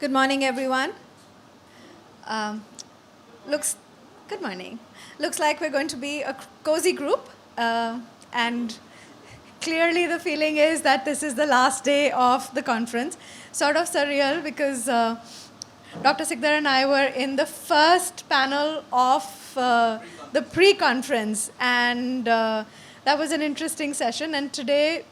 Good morning, everyone. Um, looks Good morning. Looks like we're going to be a cozy group, and clearly the feeling is that this is the last day of the conference. Sort of surreal because Dr. Sikdar and I were in the first panel of the pre-conference, and that was an interesting session. And today,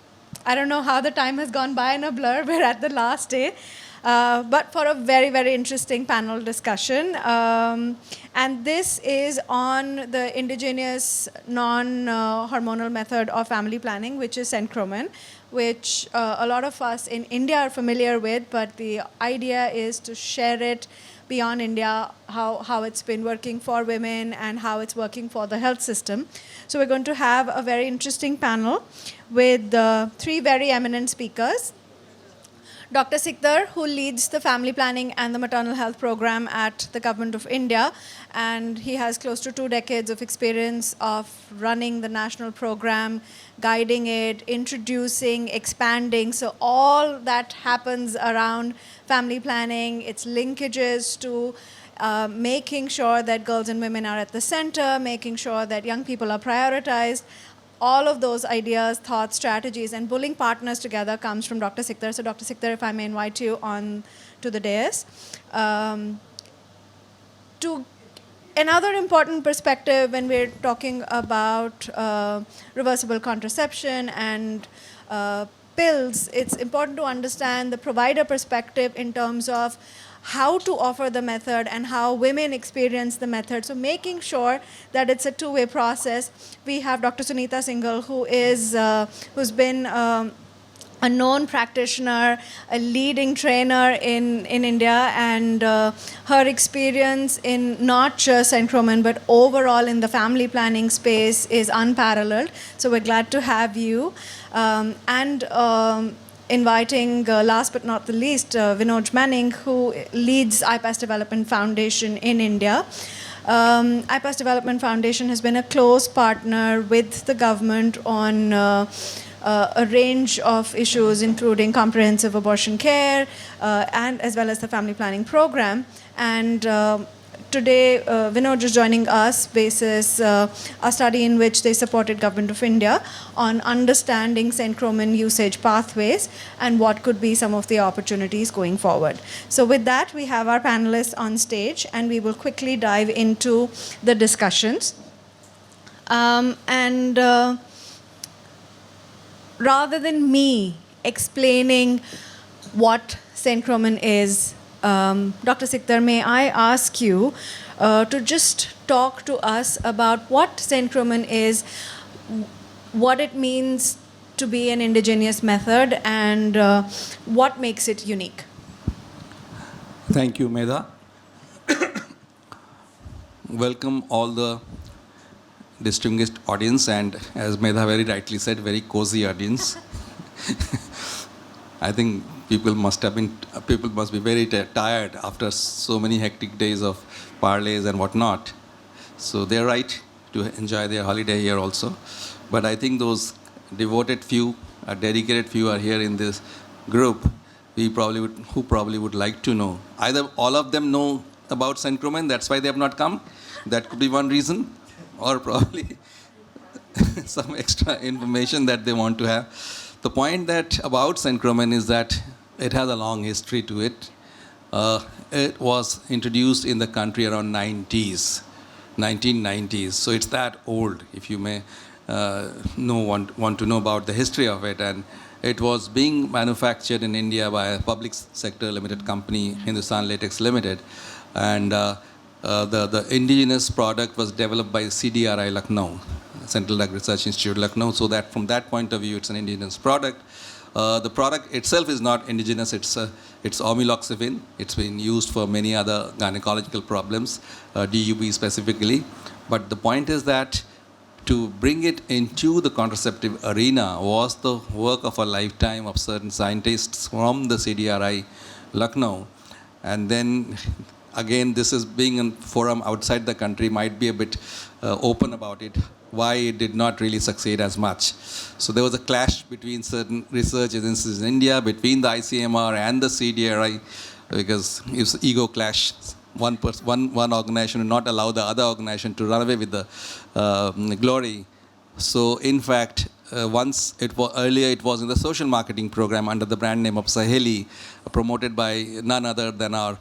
I don't know how the time has gone by in a blur. We're at the last day. But for a very, very interesting panel discussion. And this is on the indigenous non-hormonal method of family planning, which is Sencromen, which a lot of us in India are familiar with, but the idea is to share it beyond India, how it's been working for women and how it's working for the health system. So we're going to have a very interesting panel with three very eminent speakers. Dr. Sikdar, who leads the family planning and the maternal health program at the Government of India, and he has close to 2 decades of experience of running the national program, guiding it, introducing, expanding. So all that happens around family planning, its linkages to making sure that girls and women are at the center, making sure that young people are prioritized. All of those ideas, thoughts, strategies, and pulling partners together comes from Dr. Sikdar. So Dr. Sikdar, if I may invite you on to the dais. To another important perspective when we're talking about reversible contraception and pills, it's important to understand the provider perspective in terms of how to offer the method and how women experience the method. So making sure that it's a two-way process. We have Dr. Sunita Singhal, who's been a known practitioner, a leading trainer in India, and her experience in not just Sencromen, but overall in the family planning space is unparalleled. So we're glad to have you. Inviting, last but not the least, Vinod Manning, who leads IPAS Development Foundation in India. IPAS Development Foundation has been a close partner with the government on a range of issues, including comprehensive abortion care and as well as the family planning program. And today, Vinod is joining us basis a study in which they supported Government of India on understanding Sencromen usage pathways and what could be some of the opportunities going forward. So with that, we have our panelists on stage, and we will quickly dive into the discussions. Rather than me explaining what Sencromen is, Dr. Sikdar, may I ask you to just talk to us about what Sencromen is, what it means to be an indigenous method, and what makes it unique. Thank you, Medha. Welcome all the distinguished audience, and as Medha very rightly said, very cozy audience. I think people must be very tired after so many hectic days of parlays and whatnot. So they're right to enjoy their holiday here also. But I think those devoted few, dedicated few are here in this group. Who probably would like to know. Either all of them know about Sencromen, that's why they have not come. That could be one reason. Or probably some extra information that they want to have. The point that about Sencromen is that it has a long history to it. It was introduced in the country around 1990s. So it's that old, if you may want to know about the history of it. And it was being manufactured in India by a public sector limited company, Hindustan Latex Limited. And the indigenous product was developed by CDRI Lucknow, Central Drug Research Institute Lucknow, so that from that point of view, it's an indigenous product. The product itself is not indigenous, it's omeloxifene. It's been used for many other gynecological problems, DUB specifically. But the point is that to bring it into the contraceptive arena was the work of a lifetime of certain scientists from the CDRI Lucknow. And then again, this is being a forum outside the country, might be a bit open about it, why it did not really succeed as much. So there was a clash between certain research agencies in India, between the ICMR and the CDRI because it's ego clash. One organization will not allow the other organization to run away with the glory. So in fact, once it was earlier, it was in the social marketing program under the brand name of Saheli, promoted by none other than our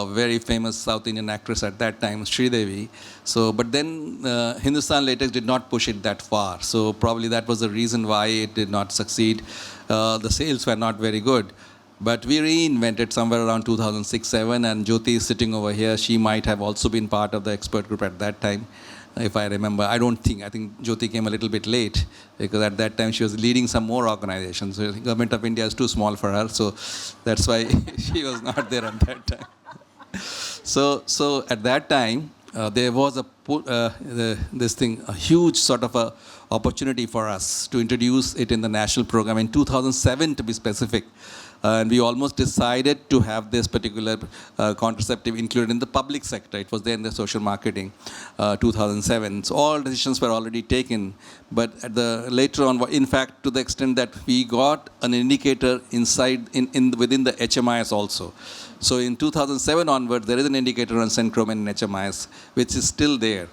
very famous South Indian actress at that time, Sridevi. So, but then Hindustan Latex did not push it that far. So probably that was the reason why it did not succeed. The sales were not very good. But we reinvented somewhere around 2006-07, and Jyoti is sitting over here. She might have also been part of the expert group at that time, if I remember. I think Jyoti came a little bit late, because at that time she was leading some more organizations. So the Government of India is too small for her, so that's why she was not there at that time. So at that time, there was a huge sort of a opportunity for us to introduce it in the national program in 2007, to be specific. And we almost decided to have this particular contraceptive included in the public sector. It was there in the social marketing, 2007. So all decisions were already taken. But later on, in fact, to the extent that we got an indicator within the HMIS also. So in 2007 onwards, there is an indicator on Centromin in HMIS, which is still there.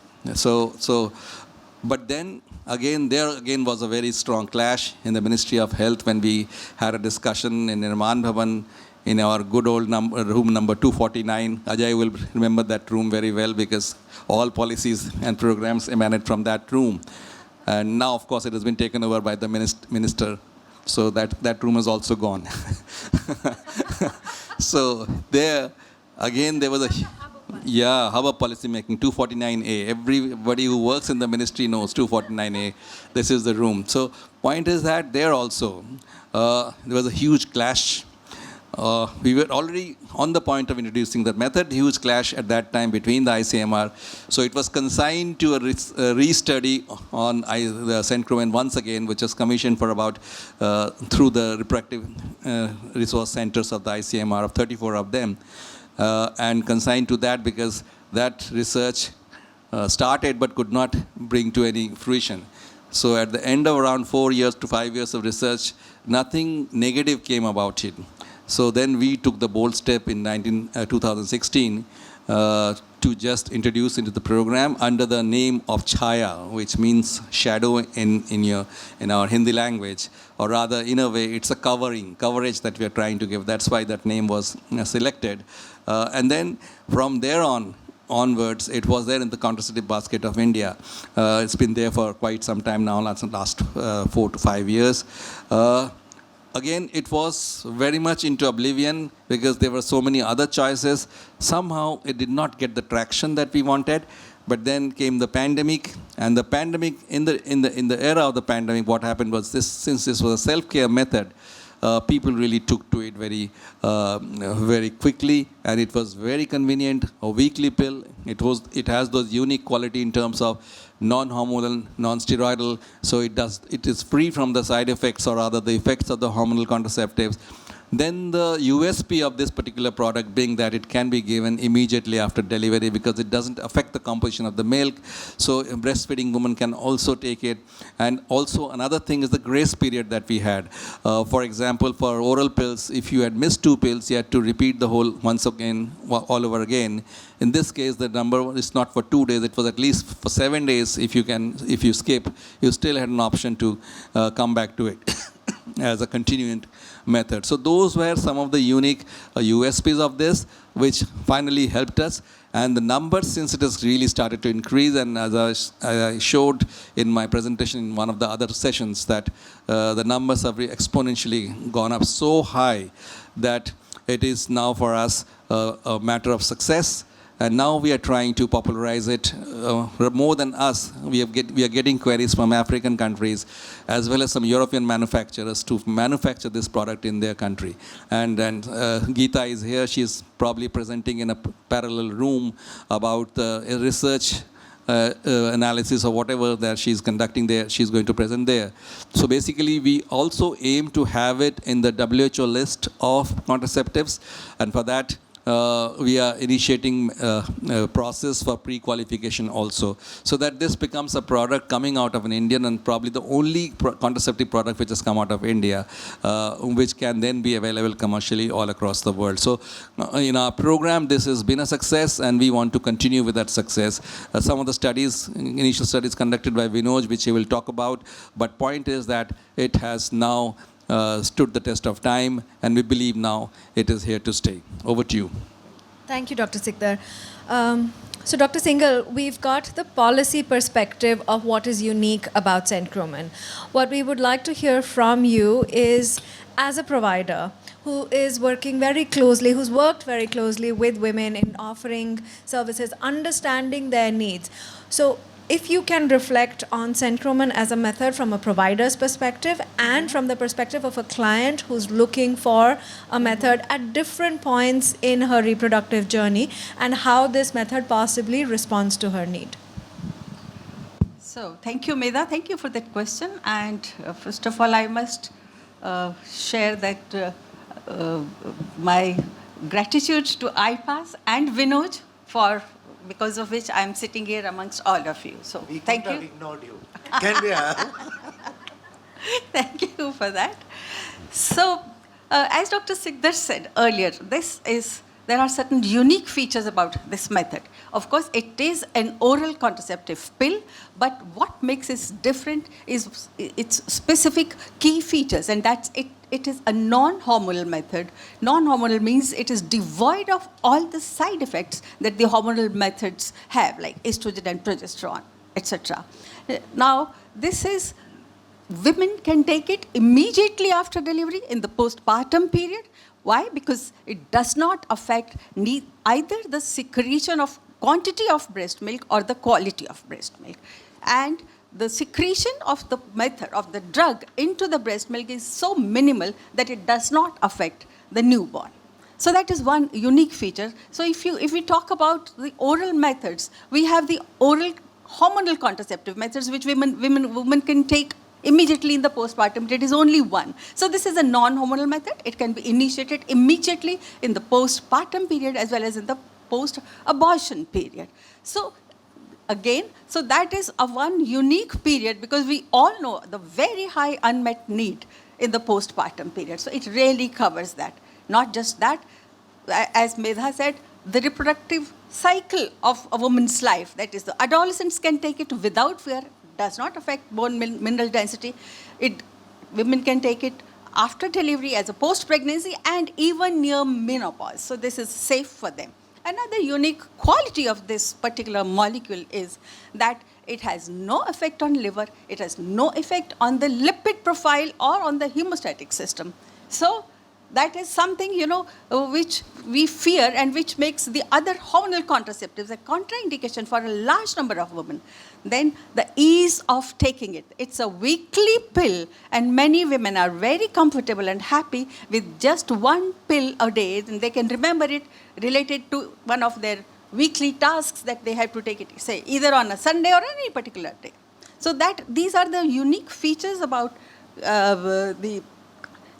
But then there was a very strong clash in the Ministry of Health when we had a discussion in Nirman Bhavan in our good old room number 249. Ajay will remember that room very well, because all policies and programs emanate from that room. And now, of course, it has been taken over by the minister. So that room is also gone. So there was a hub of policy making, 249A. Everybody who works in the ministry knows 249A. This is the room. So point is that there also, there was a huge clash. We were already on the point of introducing that method, huge clash at that time between the ICMR. So it was consigned to a restudy on the Centromin once again, which was commissioned for about, through the reproductive resource centers of the ICMR, of 34 of them. And consigned to that, because that research started but could not bring to any fruition. So at the end of around 4 years to 5 years of research, nothing negative came about it. So then we took the bold step in 2016 to just introduce into the program under the name of Chaya, which means shadow in our Hindi language, or rather, in a way, it's a coverage that we are trying to give. That's why that name was selected. And then from there onwards, it was there in the contraceptive basket of India. It's been there for quite some time now, last 4 to 5 years. Again, it was very much into oblivion, because there were so many other choices. Somehow, it did not get the traction that we wanted. But then came the pandemic, and the pandemic, in the era of the pandemic, what happened was since this was a self-care method, people really took to it very quickly, and it was very convenient. A weekly pill. It has those unique quality in terms of non-hormonal, non-steroidal. So it is free from the side effects, or rather the effects of the hormonal contraceptives. Then the USP of this particular product being that it can be given immediately after delivery, because it doesn't affect the composition of the milk. So a breastfeeding woman can also take it. And also another thing is the grace period that we had. For example, for oral pills, if you had missed 2 pills, you had to repeat the whole once again, all over again. In this case, the number is not for 2 days, it was at least for 7 days. If you skip, you still had an option to come back to it as a continuing method. So those were some of the unique USPs of this, which finally helped us. And the numbers, since it has really started to increase, and as I showed in my presentation in one of the other sessions, that the numbers have exponentially gone up so high that it is now for us a matter of success. And now we are trying to popularize it more than us. We are getting queries from African countries, as well as some European manufacturers, to manufacture this product in their country. And Geeta is here. She's probably presenting in a parallel room about the research analysis or whatever that she's conducting there. She's going to present there. So basically, we also aim to have it in the WHO list of contraceptives. And for that, we are initiating a process for pre-qualification also, so that this becomes a product coming out of an Indian, and probably the only contraceptive product which has come out of India, which can then be available commercially all across the world. So in our program, this has been a success, and we want to continue with that success. Some of the studies, initial studies conducted by Vinod, which he will talk about, but point is that it has now stood the test of time, and we believe now it is here to stay. Over to you. Thank you, Dr. Sikdar. So, Dr. Singhal, we've got the policy perspective of what is unique about Centromin. What we would like to hear from you is, as a provider who is working very closely, who's worked very closely with women in offering services, understanding their needs. So, if you can reflect on Centromin as a method from a provider's perspective and from the perspective of a client who's looking for a method at different points in her reproductive journey, and how this method possibly responds to her need. So, thank you, Medha. Thank you for that question. And first of all, I must share that my gratitude to IPAS and Vinod for because of which I am sitting here amongst all of you. So, thank you. We ignored you. Can we have? Thank you for that. So, as Dr. Sikdar said earlier, there are certain unique features about this method. Of course, it is an oral contraceptive pill, but what makes it different is its specific key features, and that's it. It is a non-hormonal method. Non-hormonal means it is devoid of all the side effects that the hormonal methods have, like estrogen and progesterone, etc. Now, this is, women can take it immediately after delivery in the postpartum period. Why? Because it does not affect either the secretion of quantity of breast milk or the quality of breast milk. And the secretion of the method of the drug into the breast milk is so minimal that it does not affect the newborn. So that is one unique feature. So if we talk about the oral methods, we have the oral hormonal contraceptive methods which women can take immediately in the postpartum. It is only one. So this is a non-hormonal method. It can be initiated immediately in the postpartum period as well as in the post-abortion period. So again, so that is a one unique period, because we all know the very high unmet need in the postpartum period. So it really covers that. Not just that, as Medha said, the reproductive cycle of a woman's life, that is, the adolescents can take it without fear, does not affect bone mineral density. Women can take it after delivery, as a post-pregnancy, and even near menopause. So this is safe for them. Another unique quality of this particular molecule is that it has no effect on liver, it has no effect on the lipid profile or on the hemostatic system. So that is something, which we fear and which makes the other hormonal contraceptives a contraindication for a large number of women. Then the ease of taking it. It's a weekly pill, and many women are very comfortable and happy with just one pill a day, and they can remember it related to one of their weekly tasks that they have to take it, say, either on a Sunday or any particular day. So these are the unique features about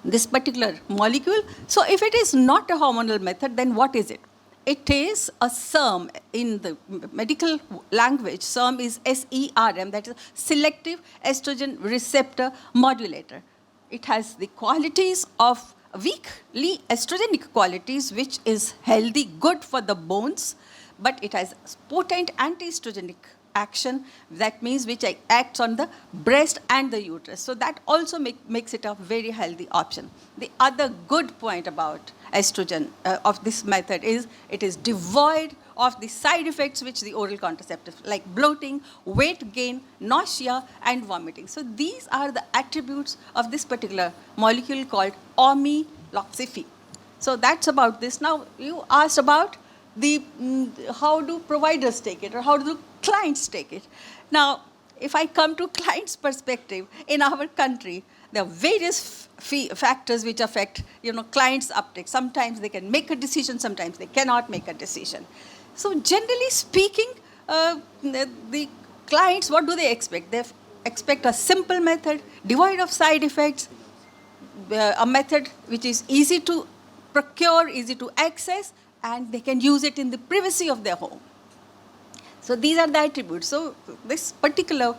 this particular molecule. So if it is not a hormonal method, then what is it? It is a SERM. In the medical language, SERM is SERM, that is selective estrogen receptor modulator. It has the qualities of weakly estrogenic qualities, which is healthy, good for the bones, but it has potent anti-estrogenic action, that means which acts on the breast and the uterus. So that also makes it a very healthy option. The other good point about estrogen of this method is it is devoid of the side effects which the oral contraceptive, like bloating, weight gain, nausea, and vomiting. So these are the attributes of this particular molecule called omeloxifene. So that's about this. Now, you asked about how do providers take it, or how do clients take it. Now, if I come to clients' perspective, in our country, there are various factors which affect, clients' uptake. Sometimes they can make a decision, sometimes they cannot make a decision. So generally speaking, the clients, what do they expect? They expect a simple method, devoid of side effects, a method which is easy to procure, easy to access, and they can use it in the privacy of their home. So these are the attributes. So this particular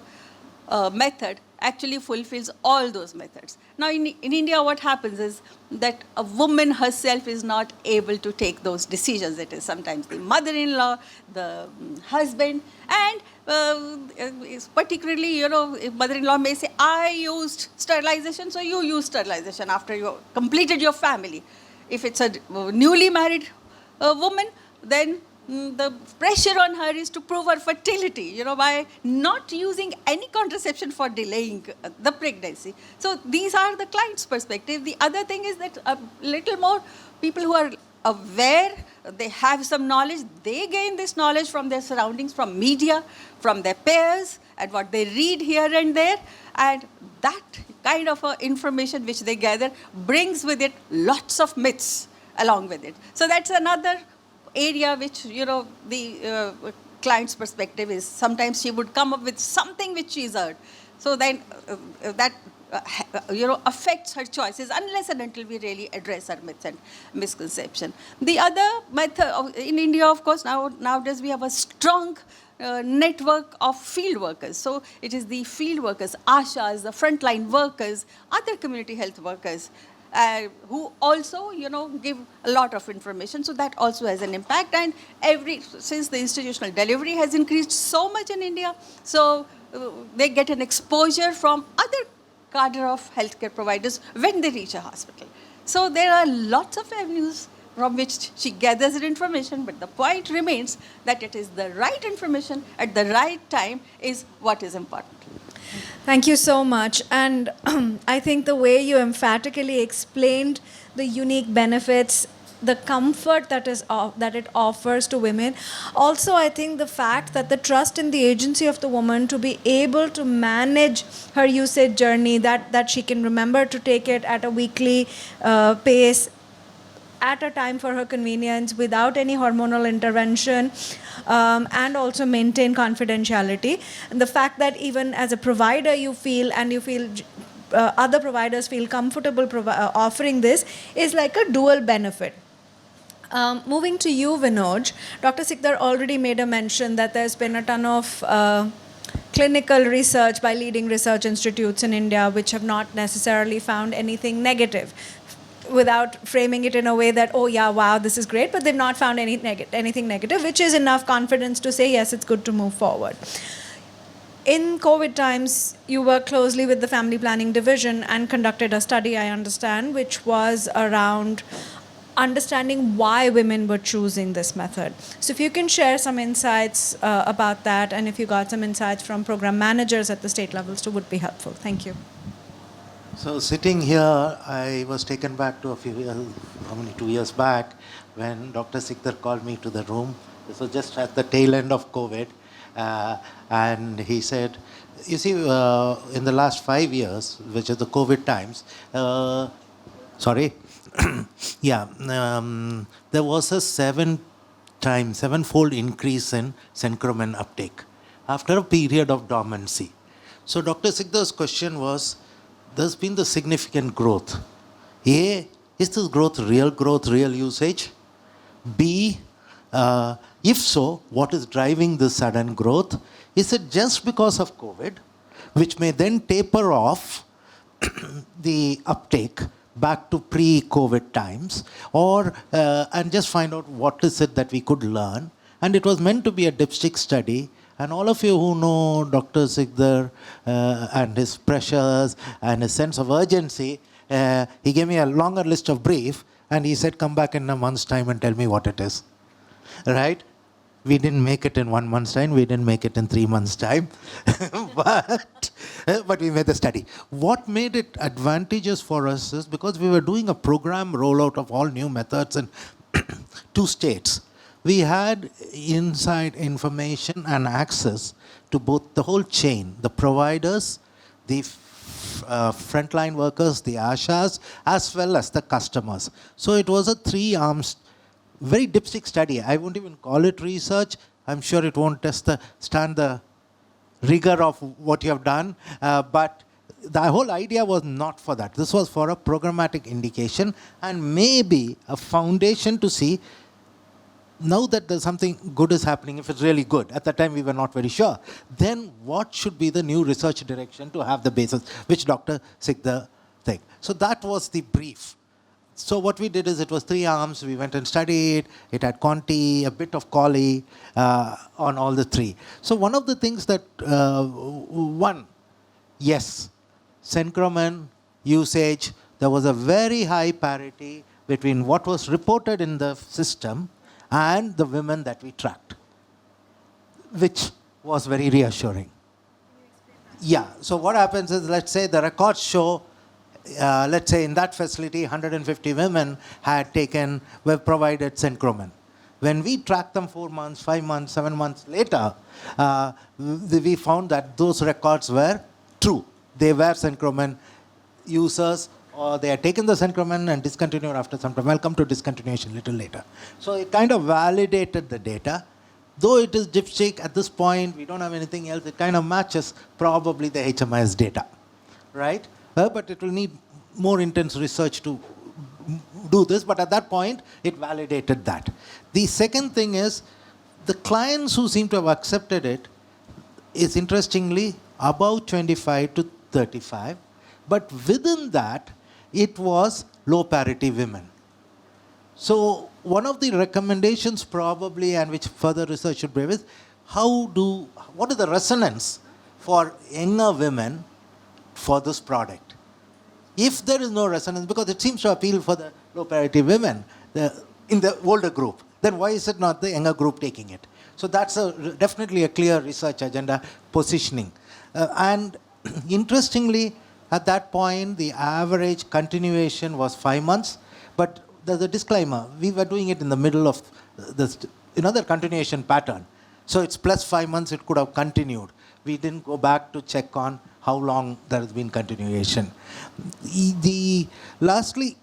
method actually fulfills all those methods. Now in India, what happens is that a woman herself is not able to take those decisions. It is sometimes the mother-in-law, the husband, and particularly, if mother-in-law may say, I used sterilization, so you use sterilization after you completed your family. If it's a newly married woman, then the pressure on her is to prove her fertility, by not using any contraception for delaying the pregnancy. So these are the client's perspective. The other thing is that a little more people who are aware, they have some knowledge, they gain this knowledge from their surroundings, from media, from their peers, and what they read here and there. And that kind of information which they gather brings with it lots of myths along with it. So that's another area which, the client's perspective is sometimes she would come up with something which she's heard. So then that, affects her choices unless and until we really address her myths and misconception. The other method in India, of course, nowadays we have a strong network of field workers. So it is the field workers, ASHAs, the frontline workers, other community health workers, who also, give a lot of information. So that also has an impact. And since the institutional delivery has increased so much in India, so they get an exposure from other cadre of healthcare providers when they reach a hospital. So there are lots of avenues from which she gathers her information, but the point remains that it is the right information at the right time is what is important. Thank you so much. And I think the way you emphatically explained the unique benefits, the comfort that it offers to women. Also, I think the fact that the trust in the agency of the woman to be able to manage her usage journey, that she can remember to take it at a weekly pace, at a time for her convenience, without any hormonal intervention, and also maintain confidentiality. And the fact that even as a provider you feel other providers feel comfortable offering this is like a dual benefit. Moving to you, Vinod, Dr. Sikdar already made a mention that there's been a ton of clinical research by leading research institutes in India which have not necessarily found anything negative, without framing it in a way that, oh yeah, wow, this is great, but they've not found anything negative, which is enough confidence to say, yes, it's good to move forward. In COVID times, you worked closely with the Family Planning Division and conducted a study, I understand, which was around understanding why women were choosing this method. So if you can share some insights about that, and if you got some insights from program managers at the state levels too, would be helpful. Thank you. So sitting here, I was taken back to 2 years back, when Dr. Sikdar called me to the room. This was just at the tail end of COVID. And he said, you see, in the last 5 years, which is the COVID times, there was a sevenfold increase in Synchromen uptake after a period of dormancy. So Dr. Sikdar's question was, there's been the significant growth. A, is this growth, real usage? B, if so, what is driving this sudden growth? Is it just because of COVID, which may then taper off the uptake back to pre-COVID times, or and just find out what is it that we could learn? And it was meant to be a dipstick study. And all of you who know Dr. Sikdar and his pressures and his sense of urgency, he gave me a longer list of brief, and he said, come back in a month's time and tell me what it is. Right? We didn't make it in 1 month's time. We didn't make it in 3 months' time. but we made the study. What made it advantageous for us is because we were doing a program rollout of all new methods in 2 states. We had inside information and access to both the whole chain, the providers, the frontline workers, the ASHAs, as well as the customers. So it was a 3-arms, very dipstick study. I won't even call it research. I'm sure it won't stand the rigor of what you have done. But the whole idea was not for that. This was for a programmatic indication and maybe a foundation to see now that there's something good is happening, if it's really good, at that time we were not very sure, then what should be the new research direction to have the basis, which Dr. Sikdar thing. So that was the brief. So what we did is it was 3 arms. We went and studied. It had Conti, a bit of Colli on all the 3. So one of the things that, yes, Synchromen usage, there was a very high parity between what was reported in the system and the women that we tracked, which was very reassuring. Yeah, so what happens is, let's say the records show, let's say in that facility, 150 women were provided Synchromen. When we tracked them 4 months, 5 months, 7 months later, we found that those records were true. They were Synchromen users, or they had taken the Synchromen and discontinued after some time. I'll come to discontinuation a little later. So it kind of validated the data. Though it is dipstick, at this point, we don't have anything else, it kind of matches probably the HMIS data, right? But it will need more intense research to do this, but at that point, it validated that. The second thing is, the clients who seem to have accepted it is interestingly about 25 to 35, but within that, it was low parity women. So one of the recommendations probably, and which further research should bring, is what is the resonance for younger women for this product? If there is no resonance, because it seems to appeal for the low parity women in the older group, then why is it not the younger group taking it? So that's definitely a clear research agenda positioning. And interestingly, at that point, the average continuation was 5 months, but there's a disclaimer. We were doing it in the middle of another continuation pattern. So it's plus 5 months, it could have continued. We didn't go back to check on how long there has been continuation. Lastly,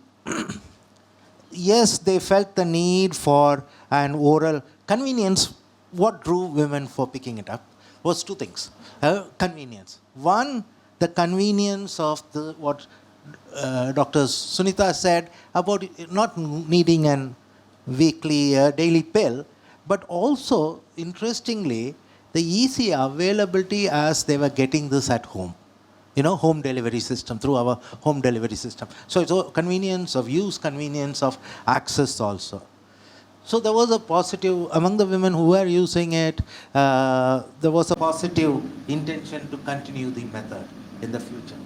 yes, they felt the need for an oral convenience. What drew women for picking it up was 2 things. Convenience. One, the convenience of what Dr. Sunita said about not needing an weekly, daily pill, but also, interestingly, the easy availability as they were getting this at home. Home delivery system, through our home delivery system. So it's a convenience of use, convenience of access also. So there was a positive, among the women who were using it, there was a positive intention to continue the method in the future.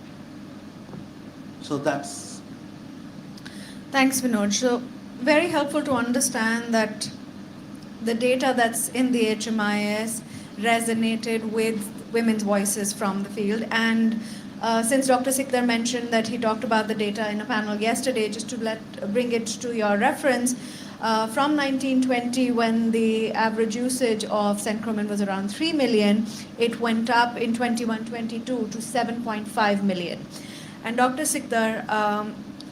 So that's... Thanks, Vinod. So very helpful to understand that the data that's in the HMIS resonated with women's voices from the field. And since Dr. Sikdar mentioned that he talked about the data in a panel yesterday, just to bring it to your reference, from 1920, when the average usage of Synchromen was around 3 million, it went up in 21-22 to 7.5 million. And Dr. Sikdar,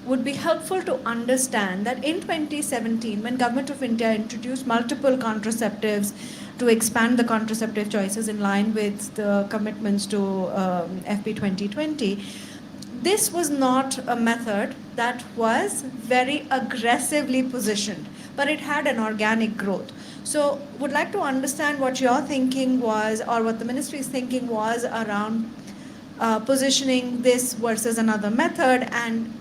would be helpful to understand that in 2017, when Government of India introduced multiple contraceptives to expand the contraceptive choices in line with the commitments to FP 2020, this was not a method that was very aggressively positioned, but it had an organic growth. So would like to understand what your thinking was, or what the ministry's thinking was around positioning this versus another method, and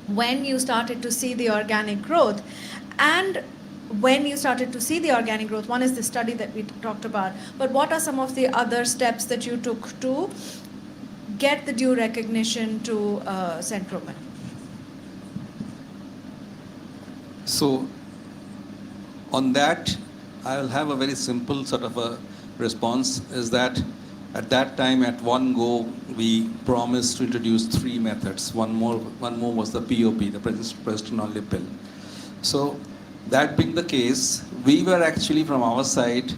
when you started to see the organic growth. And when you started to see the organic growth, one is the study that we talked about, but what are some of the other steps that you took to get the due recognition to Synchromen? So on that, I'll have a very simple sort of a response, is that at that time, at one go, we promised to introduce 3 methods. One more was the POP, the progesterone-only pill. So that being the case, we were actually from our side,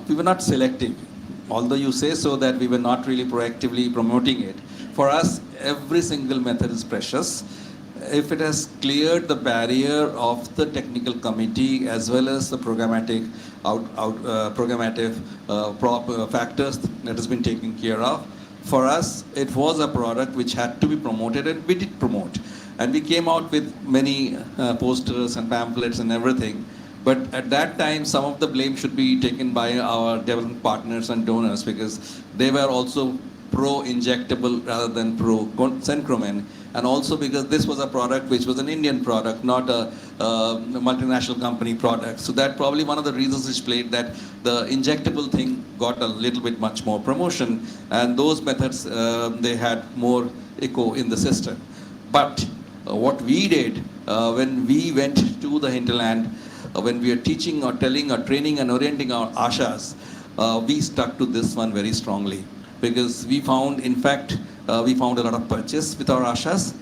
we were not selective. Although you say so that we were not really proactively promoting it. For us, every single method is precious. If it has cleared the barrier of the technical committee as well as the programmatic factors that has been taken care of, for us it was a product which had to be promoted, and we did promote. And we came out with many posters and pamphlets and everything. But at that time, some of the blame should be taken by our development partners and donors because they were also pro-injectable rather than pro-Centromen. And also because this was a product which was an Indian product, not a multinational company product. So that probably one of the reasons which played that the injectable thing got a little bit much more promotion. And those methods, they had more echo in the system. But what we did when we went to the hinterland, when we are teaching or telling or training and orienting our ashas, we stuck to this one very strongly because we found, in fact, we found a lot of purchase with our ashas.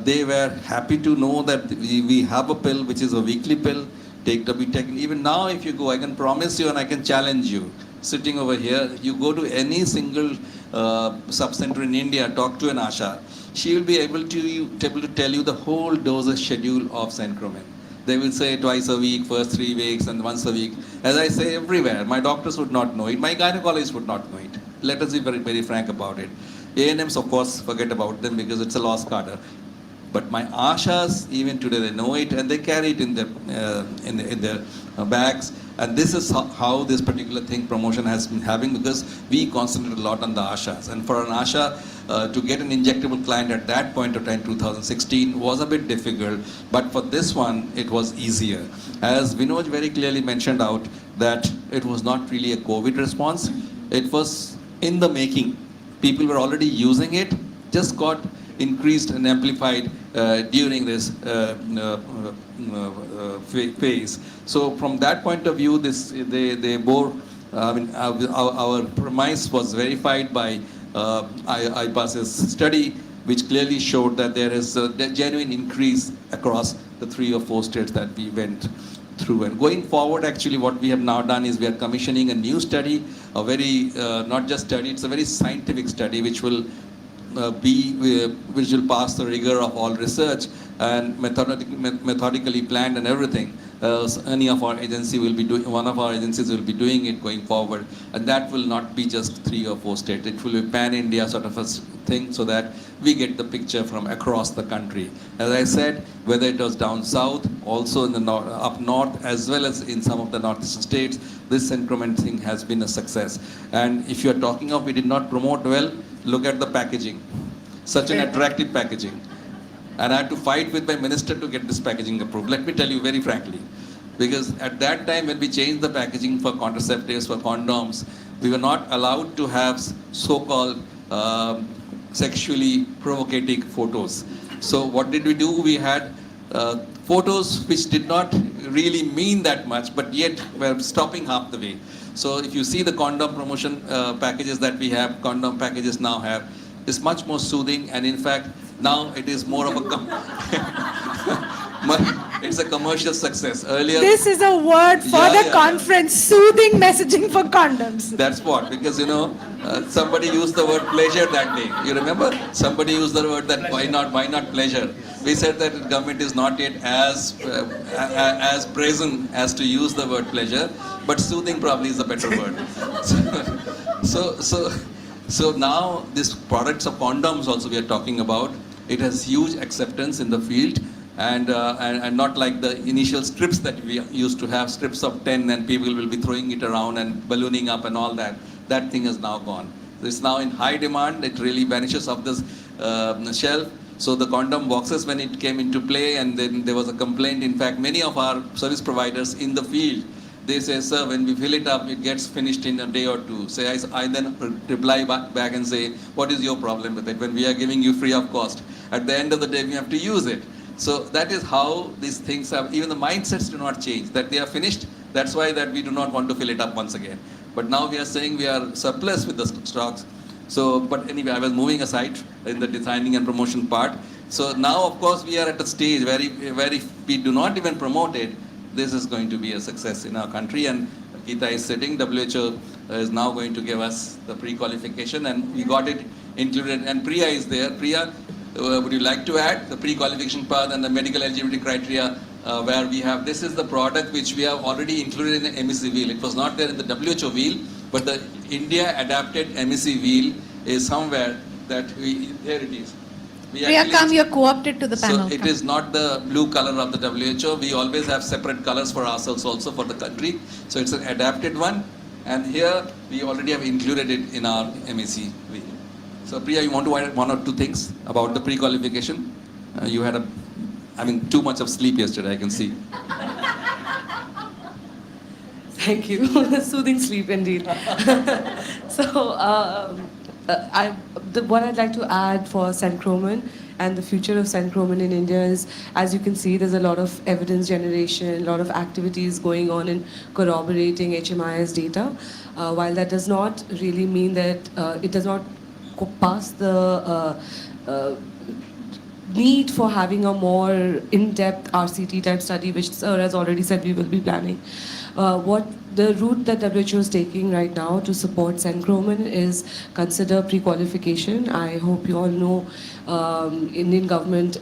They were happy to know that we have a pill which is a weekly pill, to be taken. Even now, if you go, I can promise you and I can challenge you. Sitting over here, you go to any single sub-center in India, talk to an asha, she will be able to tell you the whole dosage schedule of Centromen. They will say twice a week, first 3 weeks, and once a week. As I say everywhere, my doctors would not know it, my gynecologists would not know it. Let us be very, very frank about it. A&Ms, of course, forget about them because it's a lost cadre. But my ashas, even today, they know it and they carry it in their bags. And this is how this particular thing promotion has been having because we concentrate a lot on the ashas. And for an asha to get an injectable client at that point of time, 2016, was a bit difficult. But for this one, it was easier. As Vinod very clearly mentioned out that it was not really a COVID response. It was in the making. People were already using it, just got increased and amplified during this phase. So from that point of view, they bore. I mean, our premise was verified by IPAS's study, which clearly showed that there is a genuine increase across the 3 or 4 states that we went through. And going forward, actually, what we have now done is we are commissioning a new study, a very, not just study, it's a very scientific study which will which will pass the rigor of all research and methodically planned and everything. Any of our agency will be doing, one of our agencies will be doing it going forward, and that will not be just 3 or 4 states. It will be pan-India sort of a thing, so that we get the picture from across the country. As I said, whether it was down south, also in the up north, as well as in some of the northeastern states, this Centromen thing has been a success. And if you are talking of we did not promote well, look at the packaging. Such an attractive packaging. And I had to fight with my minister to get this packaging approved. Let me tell you very frankly. Because at that time when we changed the packaging for contraceptives, for condoms, we were not allowed to have so-called sexually provocative photos. So what did we do? We had photos which did not really mean that much, but yet were stopping half the way. So if you see the condom promotion packages that we have, condom packages now have, is much more soothing, and in fact, now it is more of a it's a commercial success. Earlier, This is a word for the conference, soothing messaging for condoms. That's what, because somebody used the word pleasure that day. You remember? Somebody used the word that why not pleasure? We said that the government is not yet as brazen as to use the word pleasure, but soothing probably is a better word. So now these products of condoms also we are talking about. It has huge acceptance in the field, and not like the initial strips that we used to have, strips of 10, and people will be throwing it around and ballooning up and all that. That thing is now gone. It's now in high demand. It really vanishes off this shelf. So the condom boxes, when it came into play, and then there was a complaint. In fact, many of our service providers in the field, they say, sir, when we fill it up, it gets finished in a day or two. I then reply back and say, what is your problem with it? When we are giving you free of cost, at the end of the day, we have to use it. So that is how these things have, even the mindsets do not change, that they are finished. That's why that we do not want to fill it up once again. But now we are saying we are surplus with the stocks. So, but anyway, I was moving aside in the designing and promotion part. So now, of course, we are at a stage where if we do not even promote it, this is going to be a success in our country. And Geeta is sitting, WHO is now going to give us the pre-qualification, and we got it included. And Priya is there. Priya, would you like to add the pre-qualification part and the medical eligibility criteria where we have, this is the product which we have already included in the MEC wheel. It was not there in the WHO wheel, but the India adapted MEC wheel is somewhere that here it is. We Priya, actually- come, you're co-opted to the panel. So it Come. is not the blue color of the WHO. We always have separate colors for ourselves also for the country. So it's an adapted one. And here we already have included it in our MEC. So Priya, you want to add one or two things about the pre-qualification? You had too much of sleep yesterday, I can see. Thank you. Soothing sleep indeed. So, what I'd like to add for Sankroman and the future of Sankroman in India is, as you can see, there's a lot of evidence generation, a lot of activities going on in corroborating HMIS data. While that does not really mean that it does not pass the need for having a more in-depth RCT type study, which Sir has already said we will be planning. What the route that WHO is taking right now to support Sankroman is consider pre-qualification. I hope you all know Indian government,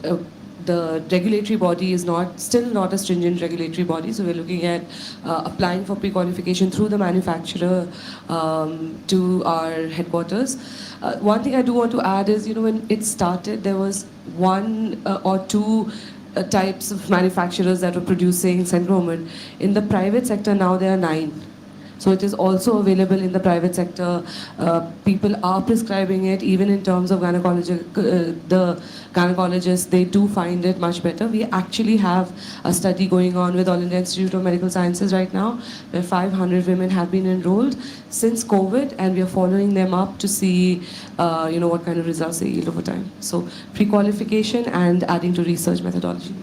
the regulatory body is still not a stringent regulatory body, so we're looking at applying for pre-qualification through the manufacturer to our headquarters. One thing I do want to add is, when it started, there was one or two types of manufacturers that were producing Sankroman. In the private sector now there are 9. So it is also available in the private sector. People are prescribing it, even in terms of the gynecologists, they do find it much better. We actually have a study going on with All India Institute of Medical Sciences right now, where 500 women have been enrolled since COVID, and we are following them up to see, what kind of results they yield over time. So pre-qualification and adding to research methodology.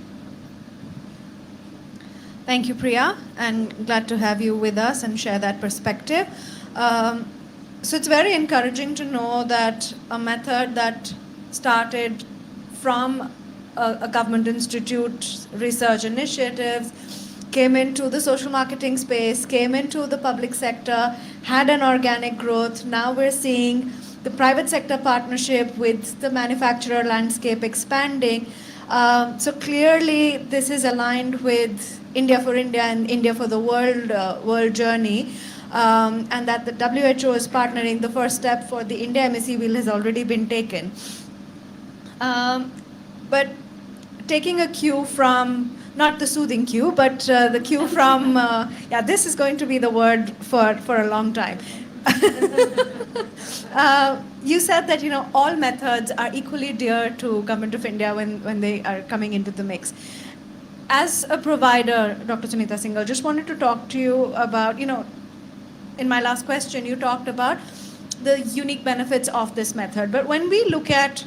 Thank you, Priya, and glad to have you with us and share that perspective. So it's very encouraging to know that a method that started from a government institute, research initiatives, came into the social marketing space, came into the public sector, had an organic growth. Now we're seeing the private sector partnership with the manufacturer landscape expanding. So clearly this is aligned with India for India and India for the world journey, and that the WHO is partnering. The first step for the India MEC wheel has already been taken. But taking a cue from, not the soothing cue, but the cue from, this is going to be the word for a long time. You said that all methods are equally dear to Government of India when they are coming into the mix. As a provider, Dr. Sunita Singhal, just wanted to talk to you about, in my last question, you talked about the unique benefits of this method. But when we look at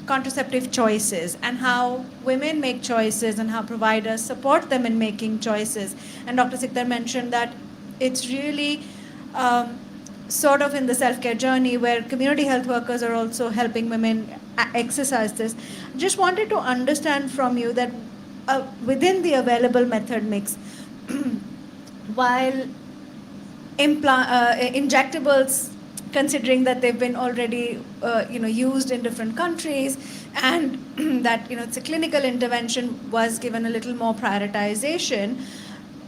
contraceptive choices and how women make choices and how providers support them in making choices, and Dr. Sikdar mentioned that it's really sort of in the self-care journey where community health workers are also helping women exercise this. Just wanted to understand from you that within the available method mix, while injectables, considering that they've been already used in different countries, and that it's a clinical intervention, was given a little more prioritization,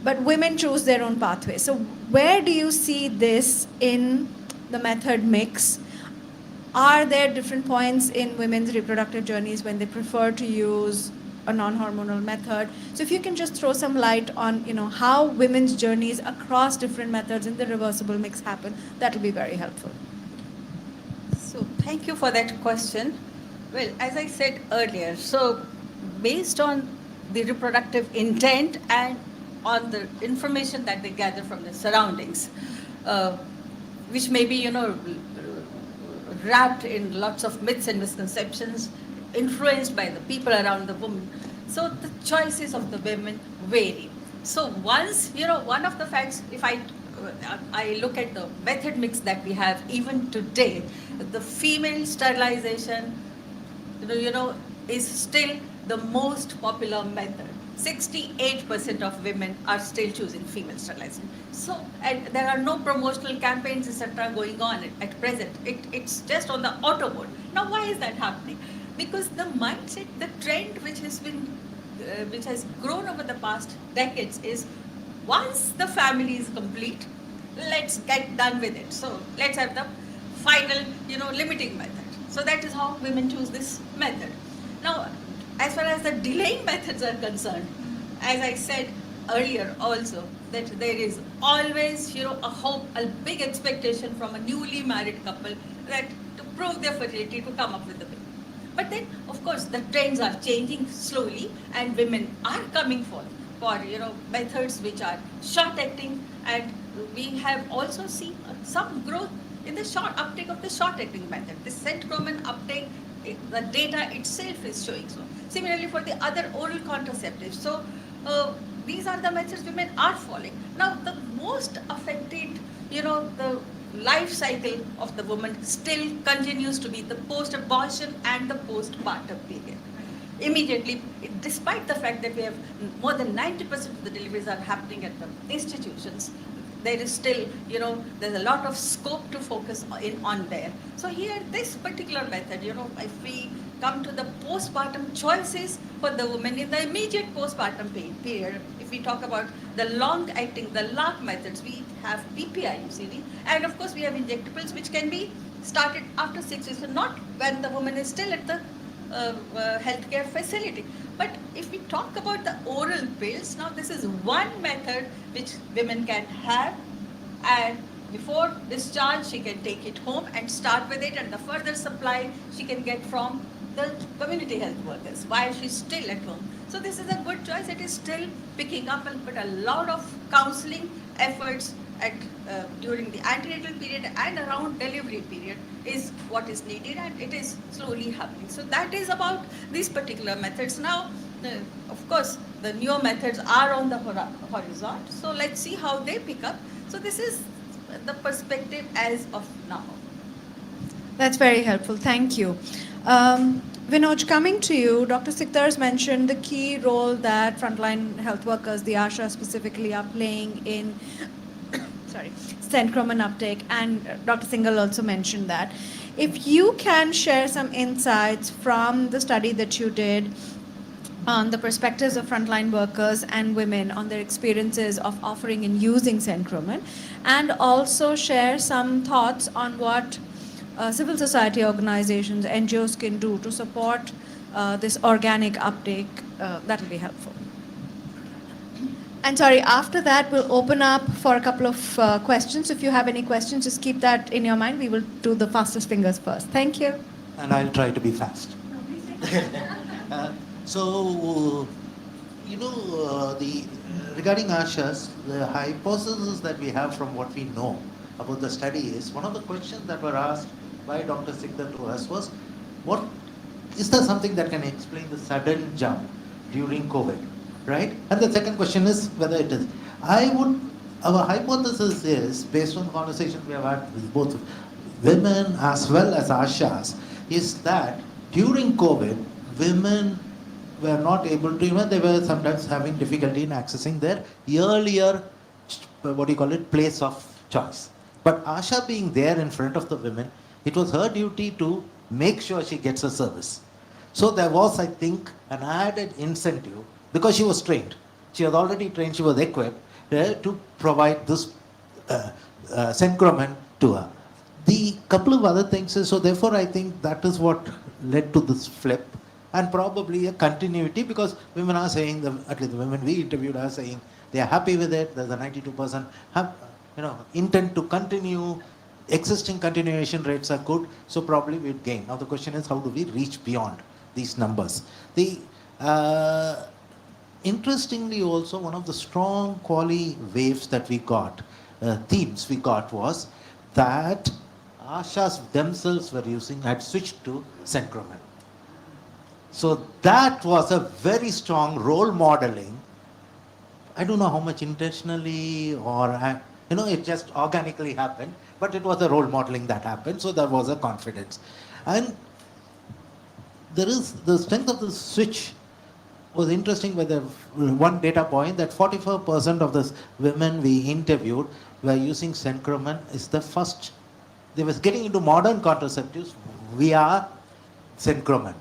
but women choose their own pathway. So where do you see this in the method mix? Are there different points in women's reproductive journeys when they prefer to use a non-hormonal method? So if you can just throw some light on how women's journeys across different methods in the reversible mix happen, that will be very helpful. So thank you for that question. Well, as I said earlier, so based on the reproductive intent and on the information that they gather from the surroundings, which may be wrapped in lots of myths and misconceptions, influenced by the people around the woman. So the choices of the women vary. So once, one of the facts, if I look at the method mix that we have even today, the female sterilization, is still the most popular method. 68% of women are still choosing female sterilization. So, and there are no promotional campaigns, etc., going on at present. It's just on the auto mode. Now, why is that happening? Because the mindset, the trend which has grown over the past decades is, once the family is complete, let's get done with it. So let's have the final, limiting method. So that is how women choose this method. Now, as far as the delaying methods are concerned, as I said earlier also, that there is always, a hope, a big expectation from a newly married couple that to prove their fertility to come up with a baby. But then, of course, the trends are changing slowly, and women are coming forth for methods which are short-acting, and we have also seen some growth in the short uptake of the short-acting method. The centroman uptake, the data itself is showing so. Similarly, for the other oral contraceptives. So these are the methods women are following. Now, the most affected, the life cycle of the woman still continues to be the post-abortion and the postpartum period. Immediately, despite the fact that we have more than 90% of the deliveries are happening at the institutions, there is still, there's a lot of scope to focus on there. So here, this particular method, if we come to the postpartum choices for the women in the immediate postpartum period, if we talk about the long-acting, the LARC methods, we have PPI UCD, and of course we have injectables which can be started after 6 weeks, so not when the woman is still at the healthcare facility. But if we talk about the oral pills, now this is one method which women can have, and before discharge she can take it home and start with it, and the further supply she can get from the community health workers while she's still at home. So this is a good choice. It is still picking up, but a lot of counseling efforts during the antenatal period and around delivery period is what is needed, and it is slowly happening. So that is about these particular methods. Now, of course, the newer methods are on the horizon. So let's see how they pick up. So this is the perspective as of now. That's very helpful. Thank you. Vinod, coming to you, Dr. Sikdar has mentioned the key role that frontline health workers, the ASHA specifically, are playing in centroman uptake, and Dr. Singhal also mentioned that. If you can share some insights from the study that you did on the perspectives of frontline workers and women on their experiences of offering and using centroman, and also share some thoughts on what civil society organizations, NGOs can do to support this organic uptake, that will be helpful. And sorry, after that, we'll open up for a couple of questions. If you have any questions, just keep that in your mind. We will do the fastest fingers first. Thank you. And I'll try to be fast. Regarding ASHAs, the hypothesis that we have from what we know about the study is, one of the questions that were asked by Dr. Sikdar to us was, is there something that can explain the sudden jump during COVID, right? And the second question is whether it is. Our hypothesis is, based on conversations we have had with both women as well as ASHAs, is that during COVID, women were not able to, they were sometimes having difficulty in accessing their earlier, place of choice. But ASHA being there in front of the women, it was her duty to make sure she gets a service. So there was, I think, an added incentive, because she was trained. She was already trained, she was equipped to provide this centroman to her. The couple of other things is, so therefore I think that is what led to this flip, and probably a continuity, because women are saying, at least the women we interviewed are saying, they are happy with it. There's a 92% intent to continue. Existing continuation rates are good, so probably we'd gain. Now the question is, how do we reach beyond these numbers? Interestingly also, one of the strong quali waves that we got, themes we got, was that ASHAs themselves had switched to centroman. So that was a very strong role modeling. I don't know how much intentionally or, it just organically happened, but it was a role modeling that happened, so there was a confidence. And there is the strength of the switch was interesting with one data point that 44% of the women we interviewed were using centroman is the first. They were getting into modern contraceptives via centroman,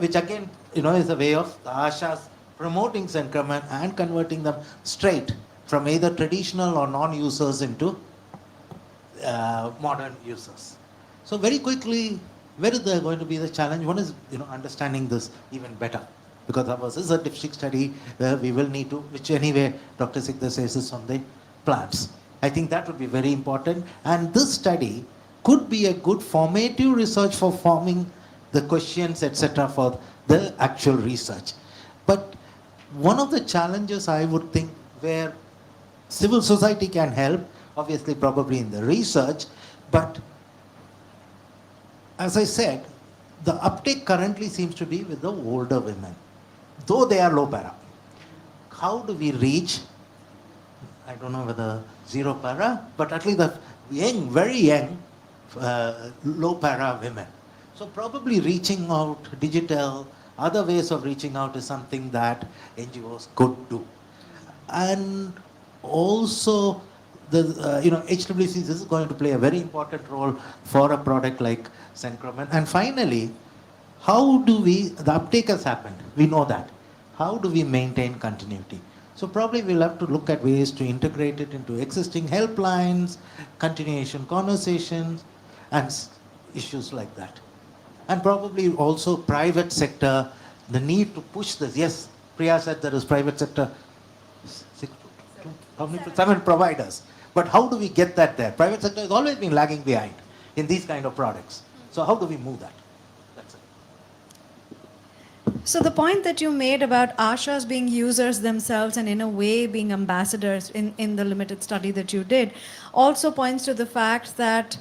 which again, is a way of the ASHAs promoting centroman and converting them straight from either traditional or non-users into modern users. So very quickly, Where is there going to be the challenge? One is, understanding this even better. Because ours is a dipstick study where we will need to, which anyway Dr. Sikdar says is on the plants. I think that would be very important. And this study could be a good formative research for forming the questions, etc., for the actual research. But one of the challenges I would think where civil society can help, obviously probably in the research, but as I said, the uptake currently seems to be with the older women, though they are low para. How do we reach, I don't know whether zero para, but at least the young, very young, low para women. So probably reaching out, digital, other ways of reaching out is something that NGOs could do. And also, HWC is going to play a very important role for a product like Sencromen. And finally, the uptake has happened, we know that. How do we maintain continuity? So probably we'll have to look at ways to integrate it into existing helplines, continuation conversations, and issues like that. And probably also private sector, the need to push this. Yes, Priya said there is private sector, 7 providers. But how do we get that there? Private sector has always been lagging behind in these kind of products. So how do we move that? That's it. So the point that you made about Ashas being users themselves and in a way being ambassadors in the limited study that you did also points to the fact that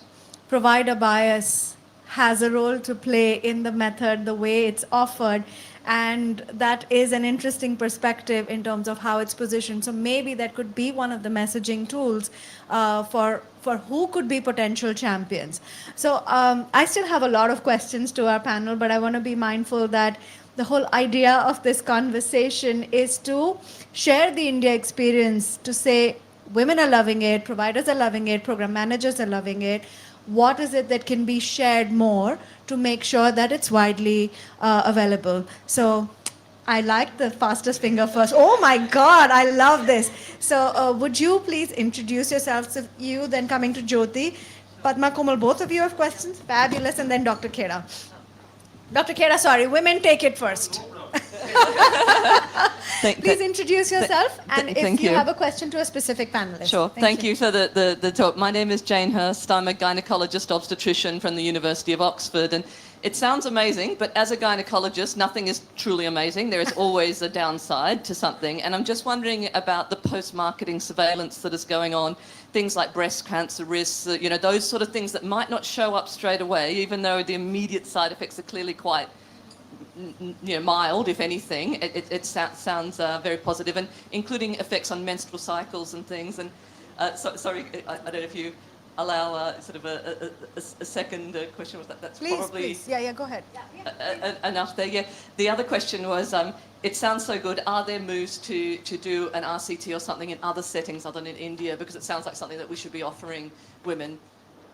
provider bias has a role to play in the method, the way it's offered, and that is an interesting perspective in terms of how it's positioned. So maybe that could be one of the messaging tools for who could be potential champions. So I still have a lot of questions to our panel, but I want to be mindful that the whole idea of this conversation is to share the India experience, to say women are loving it, providers are loving it, program managers are loving it. What is it that can be shared more to make sure that it's widely available? So I like the fastest finger first. Oh my God, I love this. So would you please introduce yourselves? So you, then coming to Jyoti. Padma, Komal, both of you have questions? Fabulous. And then Dr. Khera. Dr. Khera, sorry, women take it first. Please introduce yourself, and if you have a question to a specific panelist. Sure. Thank you for the talk. My name is Jane Hurst. I'm a gynecologist obstetrician from the University of Oxford, and it sounds amazing, but as a gynecologist, nothing is truly amazing. There is always a downside to something, and I'm just wondering about the post-marketing surveillance that is going on, things like breast cancer risks, those sort of things that might not show up straight away, even though the immediate side effects are clearly quite mild, if anything. It sounds very positive, and including effects on menstrual cycles and things. And sorry, I don't know if you allow sort of a second question. Was that's please, probably please. Yeah, go ahead. Enough there. Yeah. The other question was, it sounds so good. Are there moves to do an RCT or something in other settings other than in India? Because it sounds like something that we should be offering women.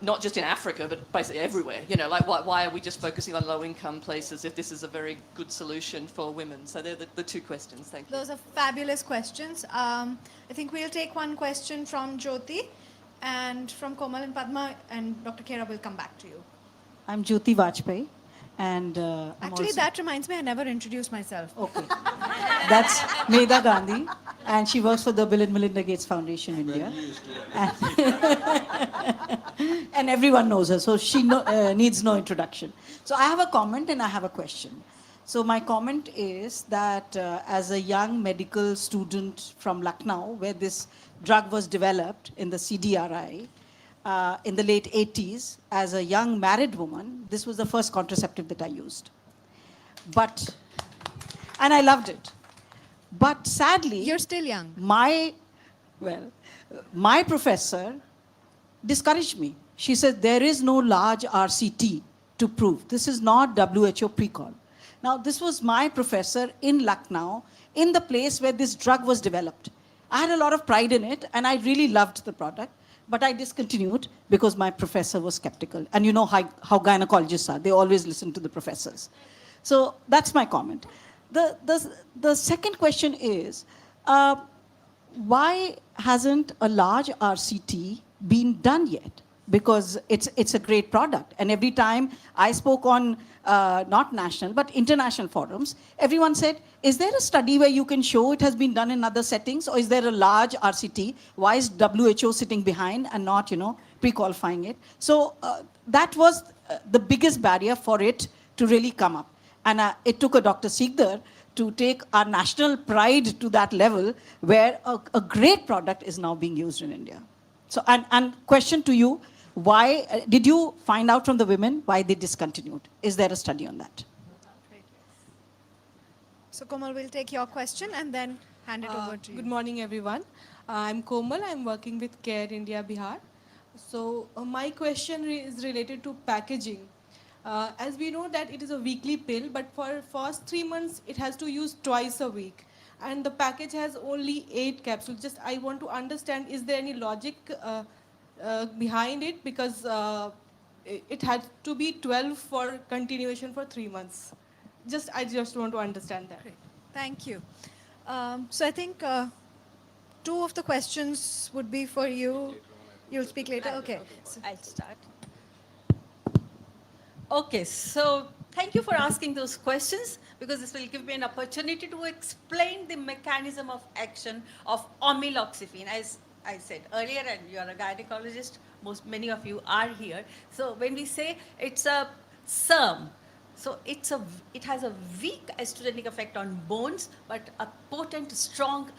Not just in Africa, but basically everywhere. Like why are we just focusing on low-income places if this is a very good solution for women? So they're the two questions. Thank you. Those are fabulous questions. I think we'll take one question from Jyoti, and from Komal and Padma, and Dr. Khera will come back to you. I'm Jyoti Vajpayee, and actually, that reminds me, I never introduced myself. Okay, that's Medha Gandhi, and she works for the Bill and Melinda Gates Foundation India, and everyone knows her, so she needs no introduction. So I have a comment and I have a question. So my comment is that as a young medical student from Lucknow, where this drug was developed in the CDRI, in the late 80s, as a young married woman, this was the first contraceptive that I used. And I loved it. But sadly... You're still young. My professor discouraged me. She said, there is no large RCT to prove. This is not WHO pre-call. Now, this was my professor in Lucknow, in the place where this drug was developed. I had a lot of pride in it, and I really loved the product. But I discontinued because my professor was skeptical. And you know how gynecologists are. They always listen to the professors. So that's my comment. The second question is, why hasn't a large RCT been done yet? because it's a great product. And every time I spoke on not national but international forums, everyone said, is there a study where you can show it has been done in other settings, or is there a large RCT? Why is WHO sitting behind and not, pre-qualifying it? So that was the biggest barrier for it to really come up. And it took a Dr. Sikdar to take our national pride to that level where a great product is now being used in India. So, and question to you, why did you find out from the women why they discontinued? Is there a study on that? So Komal will take your question and then hand it over to you. Good morning, everyone. I'm Komal. I'm working with Care India Bihar. So my question is related to packaging. As we know that it is a weekly pill, but for first 3 months it has to use twice a week, and the package has only 8 capsules. Just I want to understand, is there any logic behind it? Because it had to be 12 for continuation for 3 months. I just want to understand that. Great. Thank you. So I think 2 of the questions would be for you. You'll speak later? Okay. So I'll start. Okay, so thank you for asking those questions, because this will give me an opportunity to explain the mechanism of action of amyloxifene. As I said earlier, and you are a gynecologist, many of you are here. So when we say it's a SERM, so it has a weak estrogenic effect on bones, but a potent, strong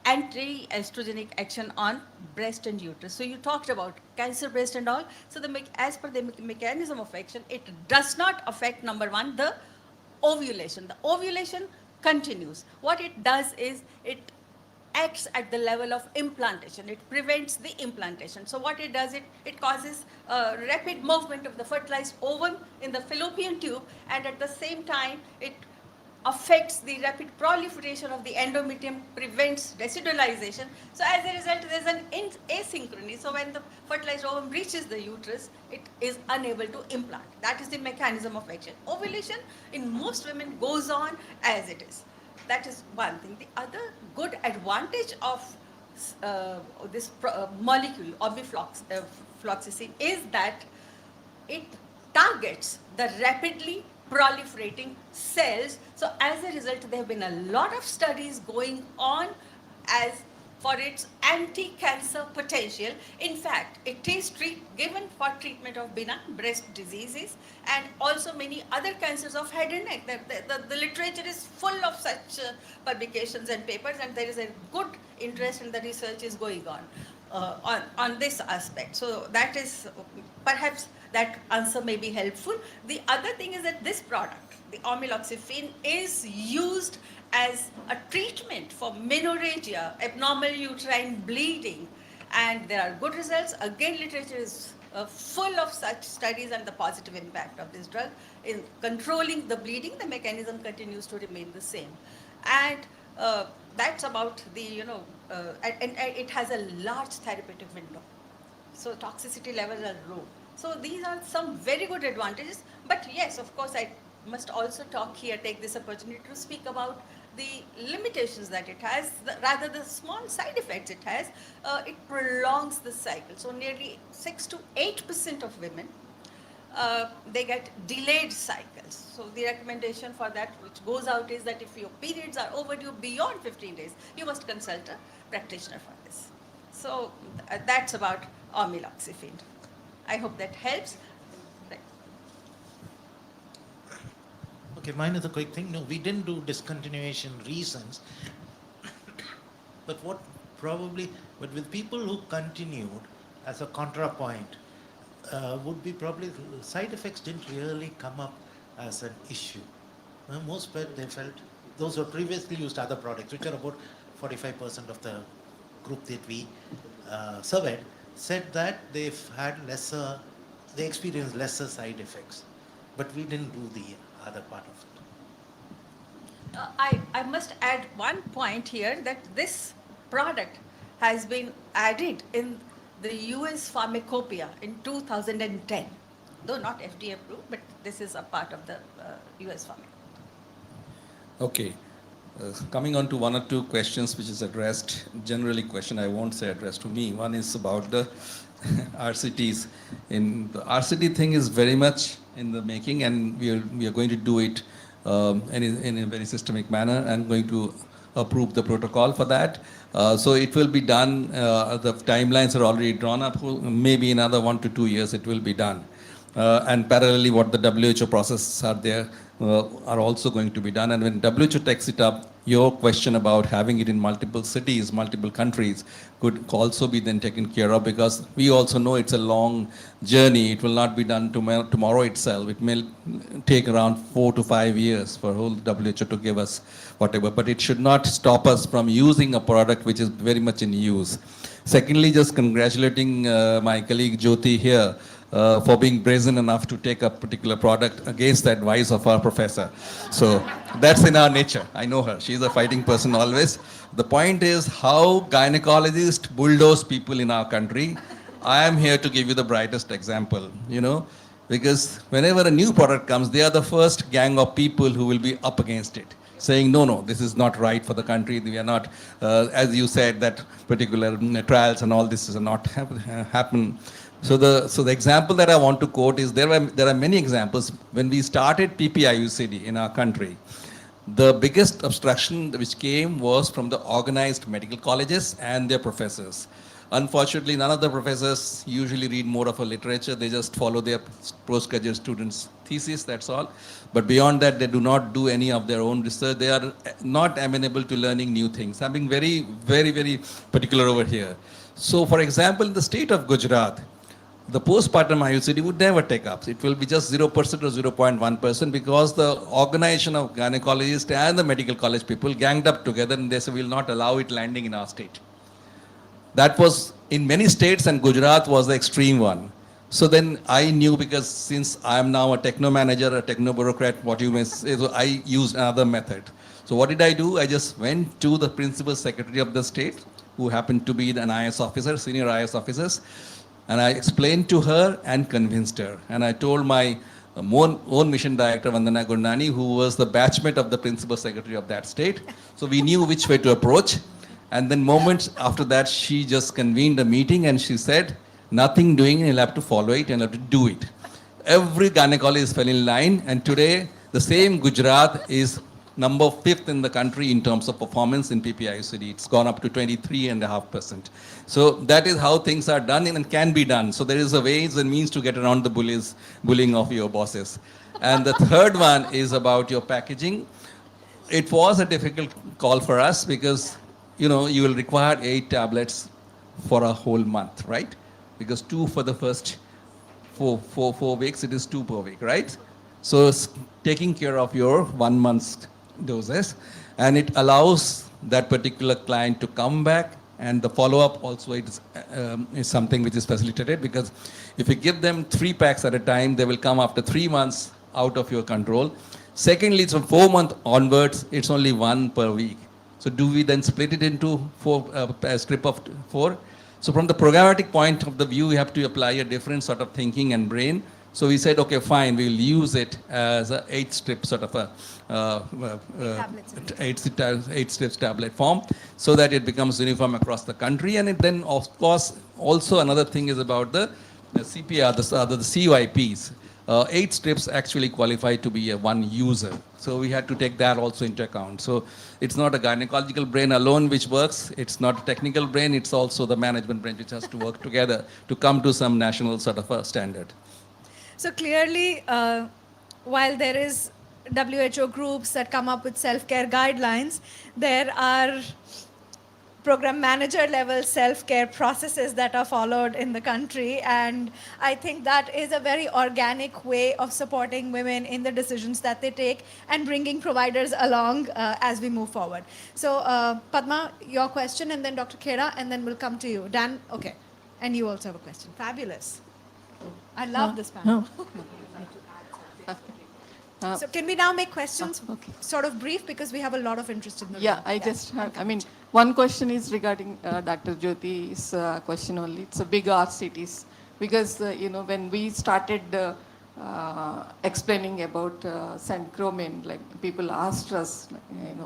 anti-estrogenic action on breast and uterus. So you talked about cancer breast and all. So as per the mechanism of action, it does not affect, number one, the ovulation. The ovulation continues. What it does is it acts at the level of implantation. It prevents the implantation. So what it does, it causes rapid movement of the fertilized ovum in the fallopian tube, and at the same time it affects the rapid proliferation of the endometrium, prevents residualization. So as a result, there is an asynchrony. So when the fertilized ovum reaches the uterus, it is unable to implant. That is the mechanism of action. Ovulation in most women goes on as it is. That is one thing. The other good advantage of this molecule, ofloxacin, is that it targets the rapidly proliferating cells. So as a result, there have been a lot of studies going on as for its anti-cancer potential. In fact, it is given for treatment of benign breast diseases and also many other cancers of head and neck. The literature is full of such publications and papers, and there is a good interest in the research is going on this aspect. So that is perhaps that answer may be helpful. The other thing is that this product, the amyloxifene, is used as a treatment for menorrhagia, abnormal uterine bleeding, and there are good results. Again, literature is full of such studies and the positive impact of this drug in controlling the bleeding. The mechanism continues to remain the same, and that's about the and it has a large therapeutic window. So toxicity levels are low. So these are some very good advantages. But yes, of course, I must also take this opportunity to speak about the limitations that it has, rather the small side effects it has. It prolongs the cycle. So nearly 6 to 8% of women, they get delayed cycles. So the recommendation for that which goes out is that if your periods are overdue beyond 15 days, you must consult a practitioner for this. So that's about amyloxifene. I hope that helps. Right. Okay, mine is a quick thing. No, we didn't do discontinuation reasons. But but with people who continued as a contrapoint, would be probably side effects didn't really come up as an issue. Most they felt, those who previously used other products, which are about 45% of the group that we surveyed, said that they experienced lesser side effects. But we didn't do the other part of it. I must add one point here, that this product has been added in the US pharmacopoeia in 2010, though not FDA approved, but this is a part of the US pharmacopoeia. Okay. Coming on to one or two questions which is addressed, generally question I won't say addressed to me. One is about the RCTs. In the RCT thing is very much in the making, and we are going to do it in a very systemic manner, and going to approve the protocol for that. So it will be done. The timelines are already drawn up. Maybe in another 1 to 2 years it will be done. And parallelly, what the WHO processes are there are also going to be done. And when WHO takes it up, your question about having it in multiple cities, multiple countries, could also be then taken care of, because we also know it's a long journey. It will not be done tomorrow itself. It may take around 4 to 5 years for whole WHO to give us whatever. But it should not stop us from using a product which is very much in use. Secondly, just congratulating my colleague Jyoti here for being brazen enough to take a particular product against the advice of our professor. So that's in our nature. I know her. She's a fighting person always. The point is how gynecologists bulldoze people in our country. I am here to give you the brightest example, because whenever a new product comes, they are the first gang of people who will be up against it, saying, no, this is not right for the country. We are not, as you said, that particular trials and all this is not happen. So the example that I want to quote is, there are many examples. When we started PPIUCD in our country, the biggest obstruction which came was from the organized medical colleges and their professors. Unfortunately, none of the professors usually read more of a literature. They just follow their postgraduate students' thesis, that's all. But beyond that, they do not do any of their own research. They are not amenable to learning new things. I'm being very, very, very particular over here. So, for example, in the state of Gujarat, the postpartum IUCD would never take up. It will be just 0% or 0.1%, because the organization of gynecologists and the medical college people ganged up together, and they said, we will not allow it landing in our state. That was in many states, and Gujarat was the extreme one. So then I knew, because since I am now a techno manager, a techno bureaucrat, what you may say, so I used another method. So what did I do? I just went to the principal secretary of the state, who happened to be an IS officer, senior IS officers, and I explained to her and convinced her. And I told my own mission director, Vandana Gurnani, who was the batchmate of the principal secretary of that state. So we knew which way to approach. And then moments after that, she just convened a meeting and she said, nothing doing, you'll have to follow it and you'll have to do it. Every gynecologist fell in line, and today the same Gujarat is number 5th in the country in terms of performance in PPIUCD. It's gone up to 23.5%. So that is how things are done and can be done. So there is a ways and means to get around the bullying of your bosses. And the third one is about your packaging. It was a difficult call for us, because you will require 8 tablets for a whole month, right? Because 2 for the first 4 weeks, it is 2 per week, right? So it's taking care of your 1 month's doses, and it allows that particular client to come back, and the follow-up also is something which is facilitated, because if you give them 3 packs at a time, they will come after 3 months out of your control. Secondly, from 4 months onwards, it's only 1 per week. So do we then split it into 4, a strip of 4? So from the programmatic point of the view, we have to apply a different sort of thinking and brain. So we said, okay, fine, we'll use it as a 8-strip sort of a 8 strips tablet form, so that it becomes uniform across the country. And it then, of course, also another thing is about the CPR, the CYPs. 8 strips actually qualify to be a 1 user. So we had to take that also into account. So it's not a gynecological brain alone which works. It's not a technical brain. It's also the management brain which has to work together to come to some national sort of a standard. So clearly, while there is WHO groups that come up with self-care guidelines, there are program manager level self-care processes that are followed in the country, and I think that is a very organic way of supporting women in the decisions that they take and bringing providers along as we move forward. So Padma, your question, and then Dr. Khera, and then we'll come to you. Dan, okay, and you also have a question. Fabulous. I love this panel. So can we now make questions sort of brief, because we have a lot of interest in the Yeah, room. I just have, one question is regarding Dr. Jyoti's question only. It's a big RCTs, because, when we started explaining about Sancromin, like people asked us,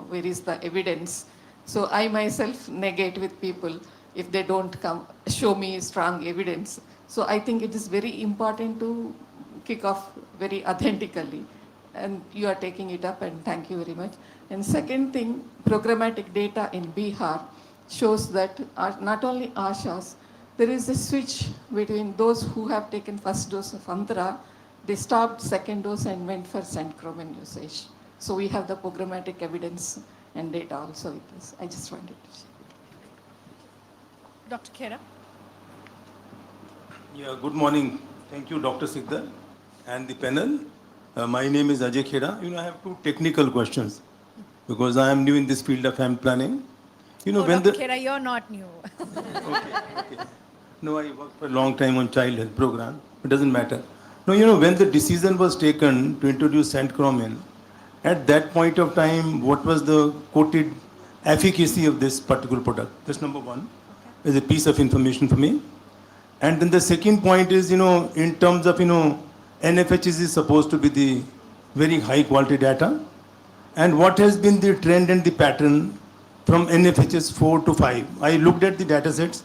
where is the evidence? So I myself negate with people, if they don't come show me strong evidence. So I think it is very important to kick off very authentically. And you are taking it up, and thank you very much. And second thing, programmatic data in Bihar shows that not only ASHAs, there is a switch between those who have taken first dose of Antara, they stopped second dose and went for Centromin usage. So we have the programmatic evidence and data also with this. I just wanted to share. Dr. Khera. Yeah, good morning. Thank you, Dr. Sikdar and the panel. My name is Ajay Khera. I have two technical questions because I am new in this field of family planning. When Dr. Khera, you're not new. okay. No, I worked for a long time on child health program. It doesn't matter. No, when the decision was taken to introduce Centromin, at that point of time, what was the quoted efficacy of this particular product? That's number one. Is a piece of information for me. And then the second point is, in terms of, NFHS is supposed to be the very high quality data. And what has been the trend and the pattern from NFHS 4 to 5? I looked at the data sets.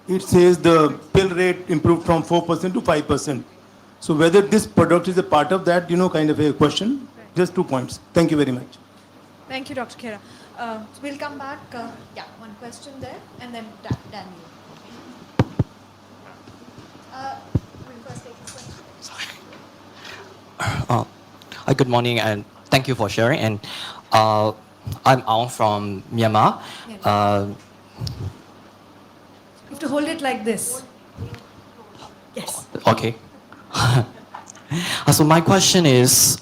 It says the pill rate improved from 4% to 5%. So whether this product is a part of that, kind of a question. Right. Just 2 points. Thank you very much. Thank you, Dr. Khera. We'll come back. One question there, and then Daniel. We'll first take this question. Good morning, and thank you for sharing. And I'm Aung from Myanmar. You have to hold it like this. Yes. Okay. So my question is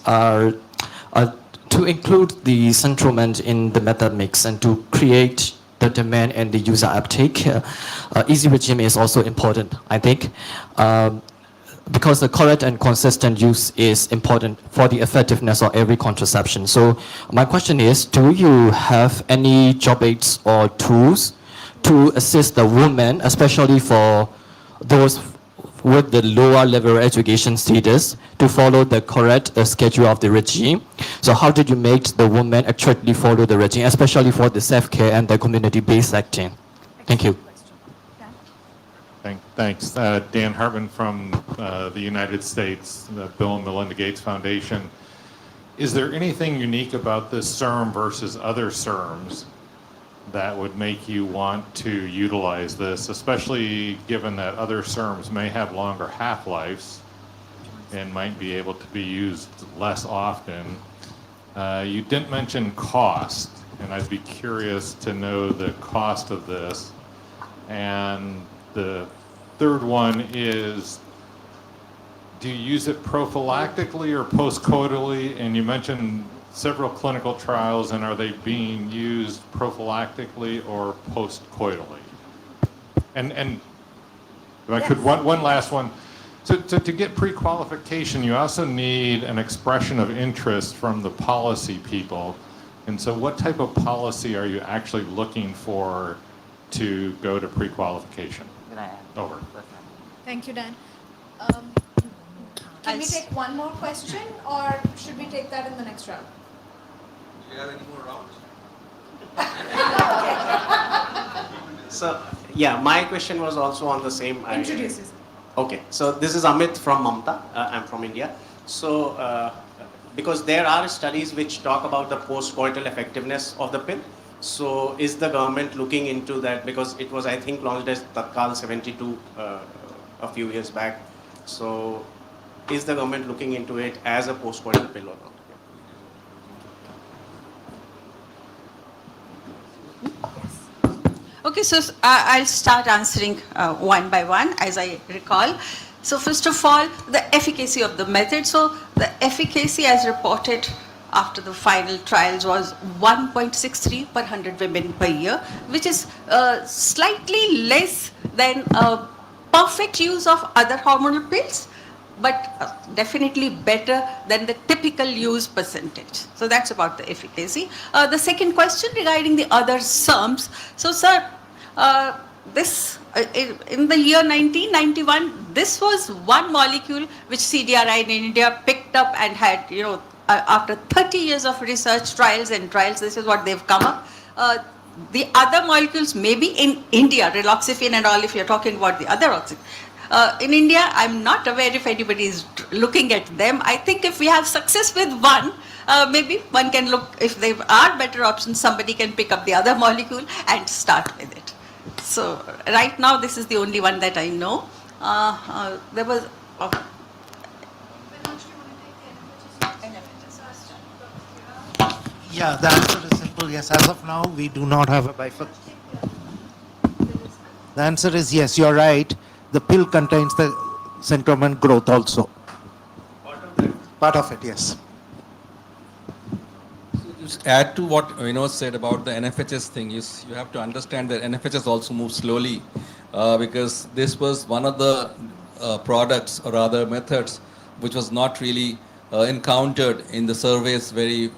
to include the Centromin in the method mix and to create the demand and the user uptake. Easy regime is also important, I think, because the correct and consistent use is important for the effectiveness of every contraception. So my question is, do you have any job aids or tools to assist the women, especially for those with the lower level education status, to follow the correct schedule of the regime? So how did you make the women actually follow the regime, especially for the self-care and the community-based acting? Thank you. Thanks. Dan Hartman from the United States, the Bill and Melinda Gates Foundation. Is there anything unique about this serum versus other serums that would make you want to utilize this, especially given that other serums may have longer half-lives and might be able to be used less often? You didn't mention cost, and I'd be curious to know the cost of this. And the third one is, do you use it prophylactically or postcoitally? And you mentioned several clinical trials, and are they being used prophylactically or postcoitally? And if I could, one last one. To get pre-qualification, you also need an expression of interest from the policy people. And so what type of policy are you actually looking for to go to pre-qualification? Over. Thank you, Dan. Can we take one more question, or should we take that in the next round? Do you have any more rounds? So, yeah, my question was also on the same. Introduce yourself. Okay, so this is Amit from Mamta. I'm from India. So, because there are studies which talk about the post-coital effectiveness of the pill. So, is the government looking into that? Because it was, I think, launched as Tatkal 72 a few years back. So, is the government looking into it as a post-coital pill or not? Okay, so I'll start answering one by one as I recall. So first of all, the efficacy of the method. So the efficacy as reported after the final trials was 1.63 per 100 women per year, which is slightly less than perfect use of other hormonal pills, but definitely better than the typical use percentage. So that's about the efficacy. The second question regarding the other SERMs. So sir, this in the year 1991, this was one molecule which CDRI in India picked up and had, after 30 years of research, trials, this is what they've come up. the other molecules, maybe in India, raloxifene and all, if you're talking about the other oxygen. In India, I'm not aware if anybody is looking at them. I think if we have success with one, maybe one can look, if there are better options, somebody can pick up the other molecule and start with it. So right now, this is the only one that I know. There was... Yeah, the answer is simple. Yes, as of now, we do not have a bifurcation. The answer is yes, you're right. The pill contains the synchromon growth also. Part of it, yes. Just add to what Vinod said about the NFHS thing, you have to understand that NFHS also moves slowly because this was one of the products or rather methods which was not really encountered in the surveys very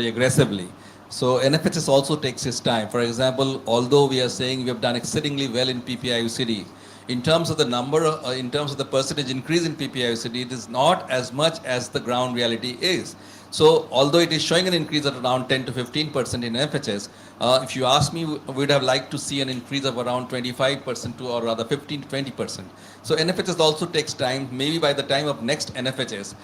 aggressively. So NFHS also takes its time. For example, although we are saying we have done exceedingly well in PPI-UCD, in terms of the number, in terms of the percentage increase in PPI-UCD, it is not as much as the ground reality is. So although it is showing an increase of around 10 to 15% in FHS, if you ask me, we would have liked to see an increase of around 25% to, or rather 15 to 20%. So NFHS also takes time. Maybe by the time of next NFHS,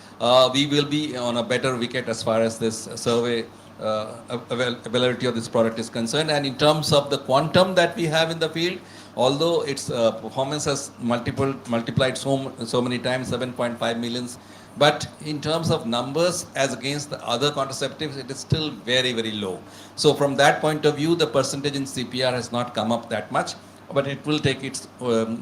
we will be on a better wicket as far as this survey availability of this product is concerned. And in terms of the quantum that we have in the field, although its performance has multiplied so many times, 7.5 millions, but in terms of numbers as against the other contraceptives, it is still very low. So from that point of view, the percentage in CPR has not come up that much, but it will take its,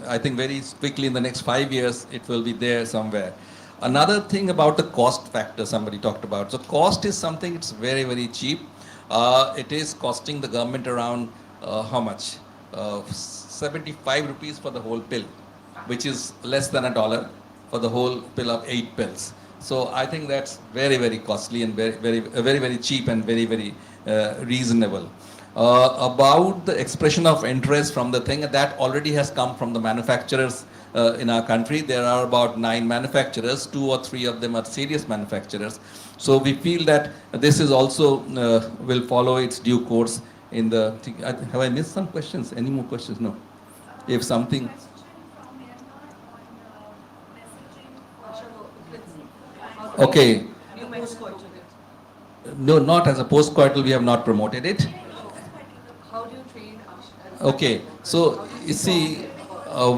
I think very quickly in the next 5 years, it will be there somewhere. Another thing about the cost factor somebody talked about. So cost is something, it's very cheap. It is costing the government around how much? 75 rupees for the whole pill, which is less than $1 for the whole pill of 8 pills. So I think that's very costly and very cheap and very reasonable. About the expression of interest from the thing, that already has come from the manufacturers in our country. There are about 9 manufacturers, 2 or 3 of them are serious manufacturers. So we feel that this is also will follow its due course in the... Have I missed some questions? Any more questions? No. If something... Okay. No, not as a post-coital, we have not promoted it. How do you train? Okay, so you see,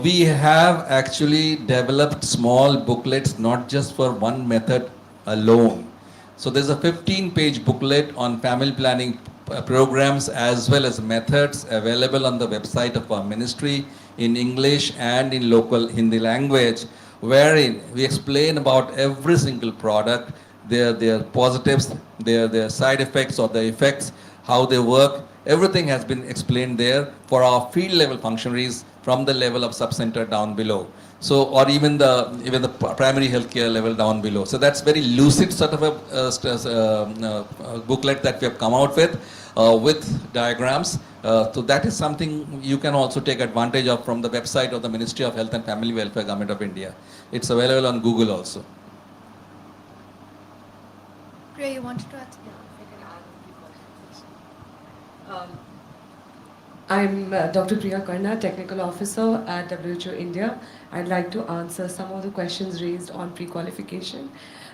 we have actually developed small booklets, not just for one method alone. So there's a 15-page booklet on family planning programs as well as methods available on the website of our ministry in English and in local Hindi language, wherein we explain about every single product, their positives, their side effects or the effects, how they work. Everything has been explained there for our field level functionaries from the level of sub-center down below. So, or even the primary healthcare level down below. So that's very lucid sort of a booklet that we have come out with diagrams. So that is something you can also take advantage of from the website of the Ministry of Health and Family Welfare, Government of India. It's available on Google also. Priya, you wanted to add? I'm Dr. Priya Karna, Technical Officer at WHO India. I'd like to answer some of the questions raised on pre-qualification.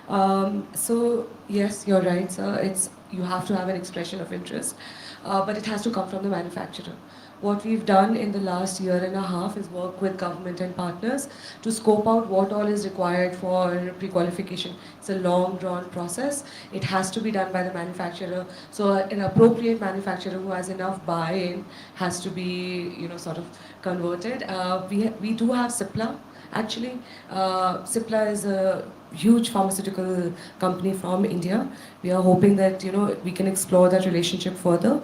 So yes, you're right, sir. You have to have an expression of interest, but it has to come from the manufacturer. What we've done in the last year and a half is work with government and partners to scope out what all is required for pre-qualification. It's a long drawn process. It has to be done by the manufacturer. So an appropriate manufacturer who has enough buy-in has to be, sort of converted. We do have Cipla. Actually, Cipla is a huge pharmaceutical company from India. We are hoping that we can explore that relationship further.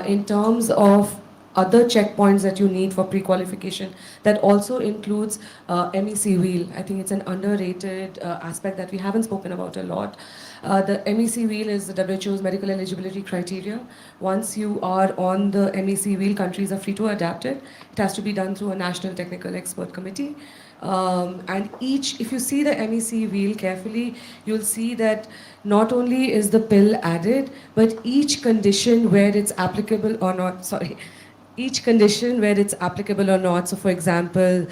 In terms of other checkpoints that you need for pre-qualification, that also includes MEC wheel. I think it's an underrated aspect that we haven't spoken about a lot. The MEC wheel is the WHO's medical eligibility criteria. Once you are on the MEC wheel, countries are free to adapt it. It has to be done through a national technical expert committee. And each, if you see the MEC wheel carefully, you'll see that not only is the pill added, but each condition where it's applicable or not, sorry, each condition where it's applicable or not. So, for example,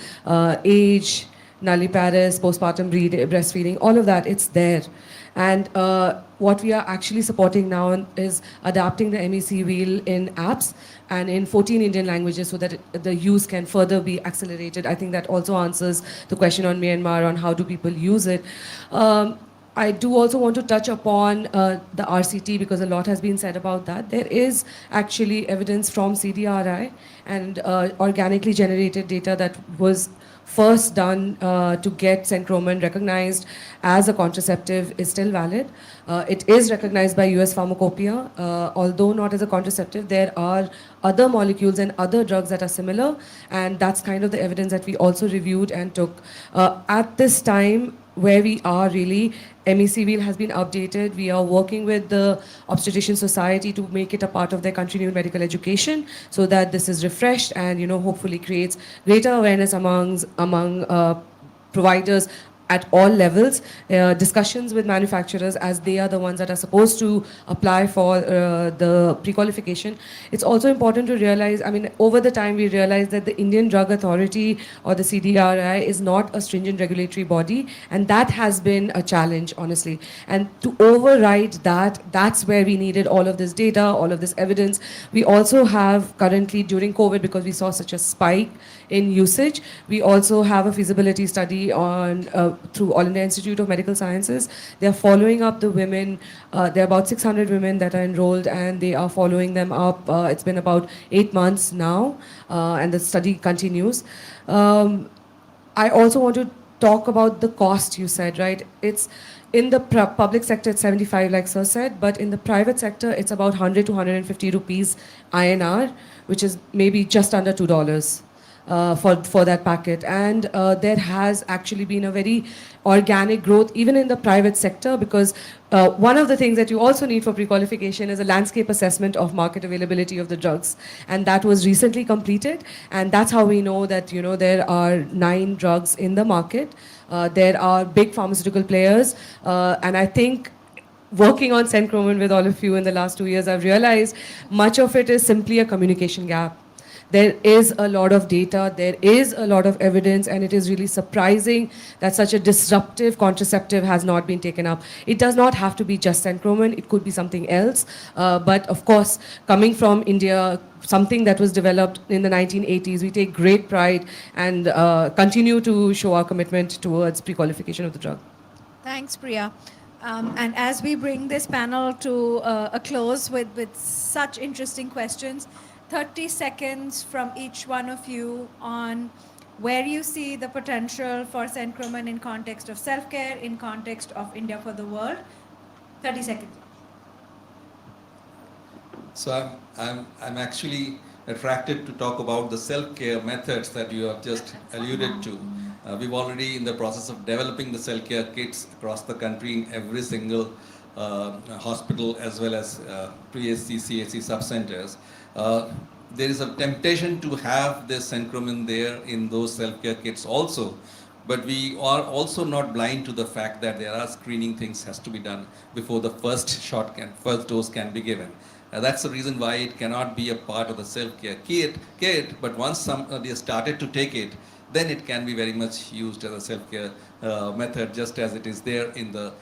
age, nulliparous, postpartum breastfeeding, all of that, it's there. And what we are actually supporting now is adapting the MEC wheel in apps and in 14 Indian languages so that the use can further be accelerated. I think that also answers the question on Myanmar on how do people use it. I do also want to touch upon the RCT because a lot has been said about that. There is actually evidence from CDRI and organically generated data that was first done to get Cencromen recognized as a contraceptive is still valid. It is recognized by US Pharmacopoeia, although not as a contraceptive. There are other molecules and other drugs that are similar, and that's kind of the evidence that we also reviewed and took. At this time, where we are really, MEC wheel has been updated. We are working with the Obstetrician Society to make it a part of their continuing medical education so that this is refreshed and, you know, hopefully creates greater awareness among providers at all levels, discussions with manufacturers as they are the ones that are supposed to apply for the pre-qualification. It's also important to realize, I mean, over the time we realized that the Indian Drug Authority or the CDRI is not a stringent regulatory body, and that has been a challenge, honestly. And to override that, that's where we needed all of this data, all of this evidence. We also have currently during COVID, because we saw such a spike in usage, we also have a feasibility study on through All India Institute of Medical Sciences. They are following up the women. There are about 600 women that are enrolled, and they are following them up. It's been about 8 months now, and the study continues. I also want to talk about the cost you said, right? It's in the public sector, it's 75, like Sir said, but in the private sector, it's about 100 to 150 rupees INR, which is maybe just under $2. For that packet. And there has actually been a very organic growth even in the private sector, because one of the things that you also need for pre-qualification is a landscape assessment of market availability of the drugs, and that was recently completed, and that's how we know that, you know, there are 9 drugs in the market. There are big pharmaceutical players, and I think working on Cencromen with all of you in the last 2 years, I've realized much of it is simply a communication gap. There is a lot of data, there is a lot of evidence, and it is really surprising that such a disruptive contraceptive has not been taken up. It does not have to be just Cencromen, it could be something else. But of course, coming from India, something that was developed in the 1980s, we take great pride and continue to show our commitment towards pre-qualification of the drug. Thanks, Priya. And as we bring this panel to a close with such interesting questions, 30 seconds from each one of you on where you see the potential for Cencromen in context of self-care, in context of India for the world. 30 seconds. So I'm actually attracted to talk about the self-care methods that you have just alluded to. We've already in the process of developing the self-care kits across the country in every single hospital as well as PSC, CAC sub-centers. There is a temptation to have this Cencromen there in those self-care kits also, but we are also not blind to the fact that there are screening things has to be done before the first dose can be given. That's the reason why it cannot be a part of the self-care kit, but once somebody has started to take it, then it can be very much used as a self-care method, just as it is there in the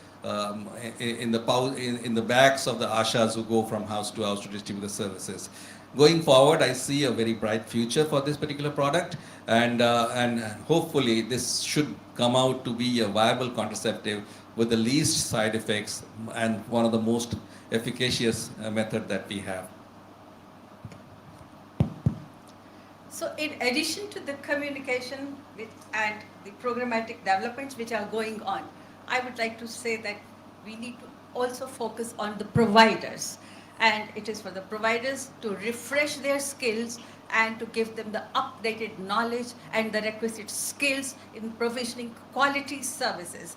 bags of the ashas who go from house to house to distribute the services. Going forward, I see a very bright future for this particular product, and hopefully this should come out to be a viable contraceptive with the least side effects and one of the most efficacious method that we have. So in addition to the communication and the programmatic developments which are going on, I would like to say that we need to also focus on the providers. And it is for the providers to refresh their skills and to give them the updated knowledge and the requisite skills in provisioning quality services.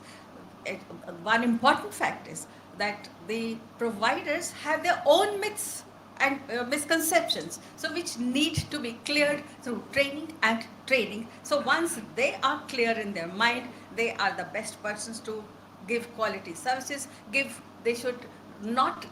One important fact is that the providers have their own myths and misconceptions, so which need to be cleared through training and training. So once they are clear in their mind, they are the best persons to give quality services. They should not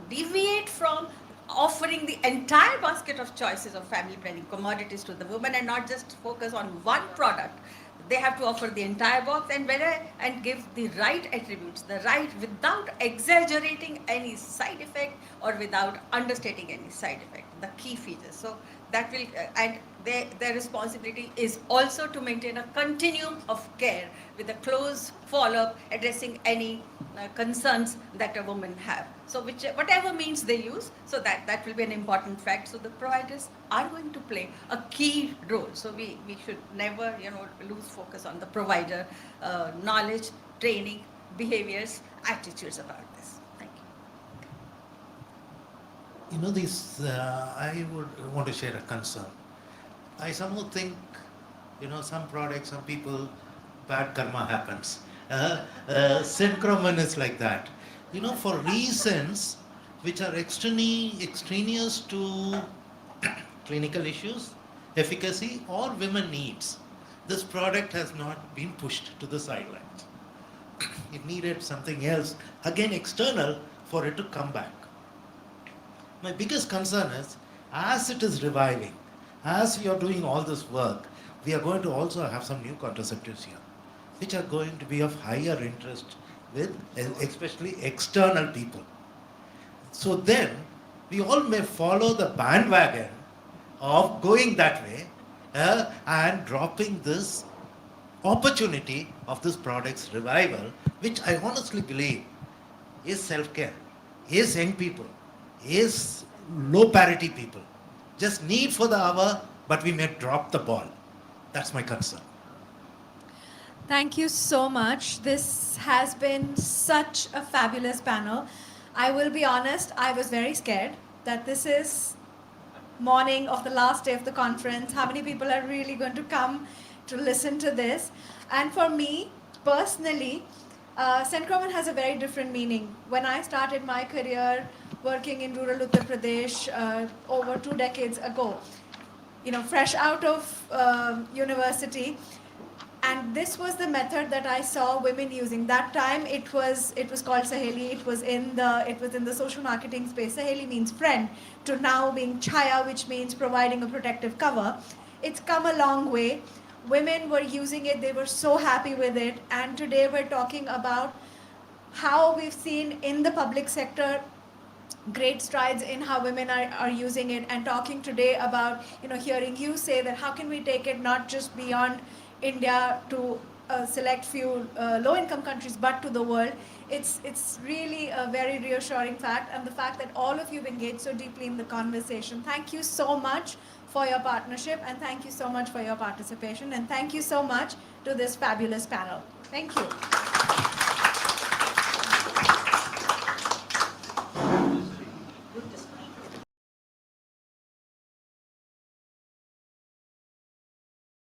deviate from offering the entire basket of choices of family planning commodities to the woman, and not just focus on one product. They have to offer the entire box, and give the right attributes, the right, without exaggerating any side effect or without understating any side effect, the key features. So that will, and their responsibility is also to maintain a continuum of care with a close follow-up, addressing any concerns that a woman have. So whatever means they use, so that will be an important fact. So the providers are going to play a key role. So we should never, lose focus on the provider knowledge, training, behaviors, attitudes about this. Thank you. I would want to share a concern. I somehow think, some products, some people, bad karma happens. Synchromen is like that. For reasons which are extraneous to clinical issues, efficacy, or women needs, this product has not been pushed to the sidelines. It needed something else, again external, for it to come back. My biggest concern is, as it is reviving, as we are doing all this work, we are going to also have some new contraceptives here, which are going to be of higher interest with especially external people. So then, we all may follow the bandwagon of going that way and dropping this opportunity of this product's revival, which I honestly believe is self-care, is young people, is low parity people. Just need for the hour, but we may drop the ball. That's my concern. Thank you so much. This has been such a fabulous panel. I will be honest, I was very scared that this is morning of the last day of the conference. How many people are really going to come to listen to this? And for me, personally, Synchromon has a very different meaning. When I started my career working in rural Uttar Pradesh over 2 decades ago, fresh out of university, and this was the method that I saw women using. That time it was called Saheli. It was in the social marketing space. Saheli means friend, to now being Chaya, which means providing a protective cover. It's come a long way. Women were using it, they were so happy with it, and today we're talking about how we've seen in the public sector great strides in how women are using it, and talking today about, hearing you say that how can we take it not just beyond India to select few low-income countries, but to the world. It's really a very reassuring fact, and the fact that all of you've engaged so deeply in the conversation. Thank you so much for your partnership, and thank you so much for your participation, and thank you so much to this fabulous panel. Thank you.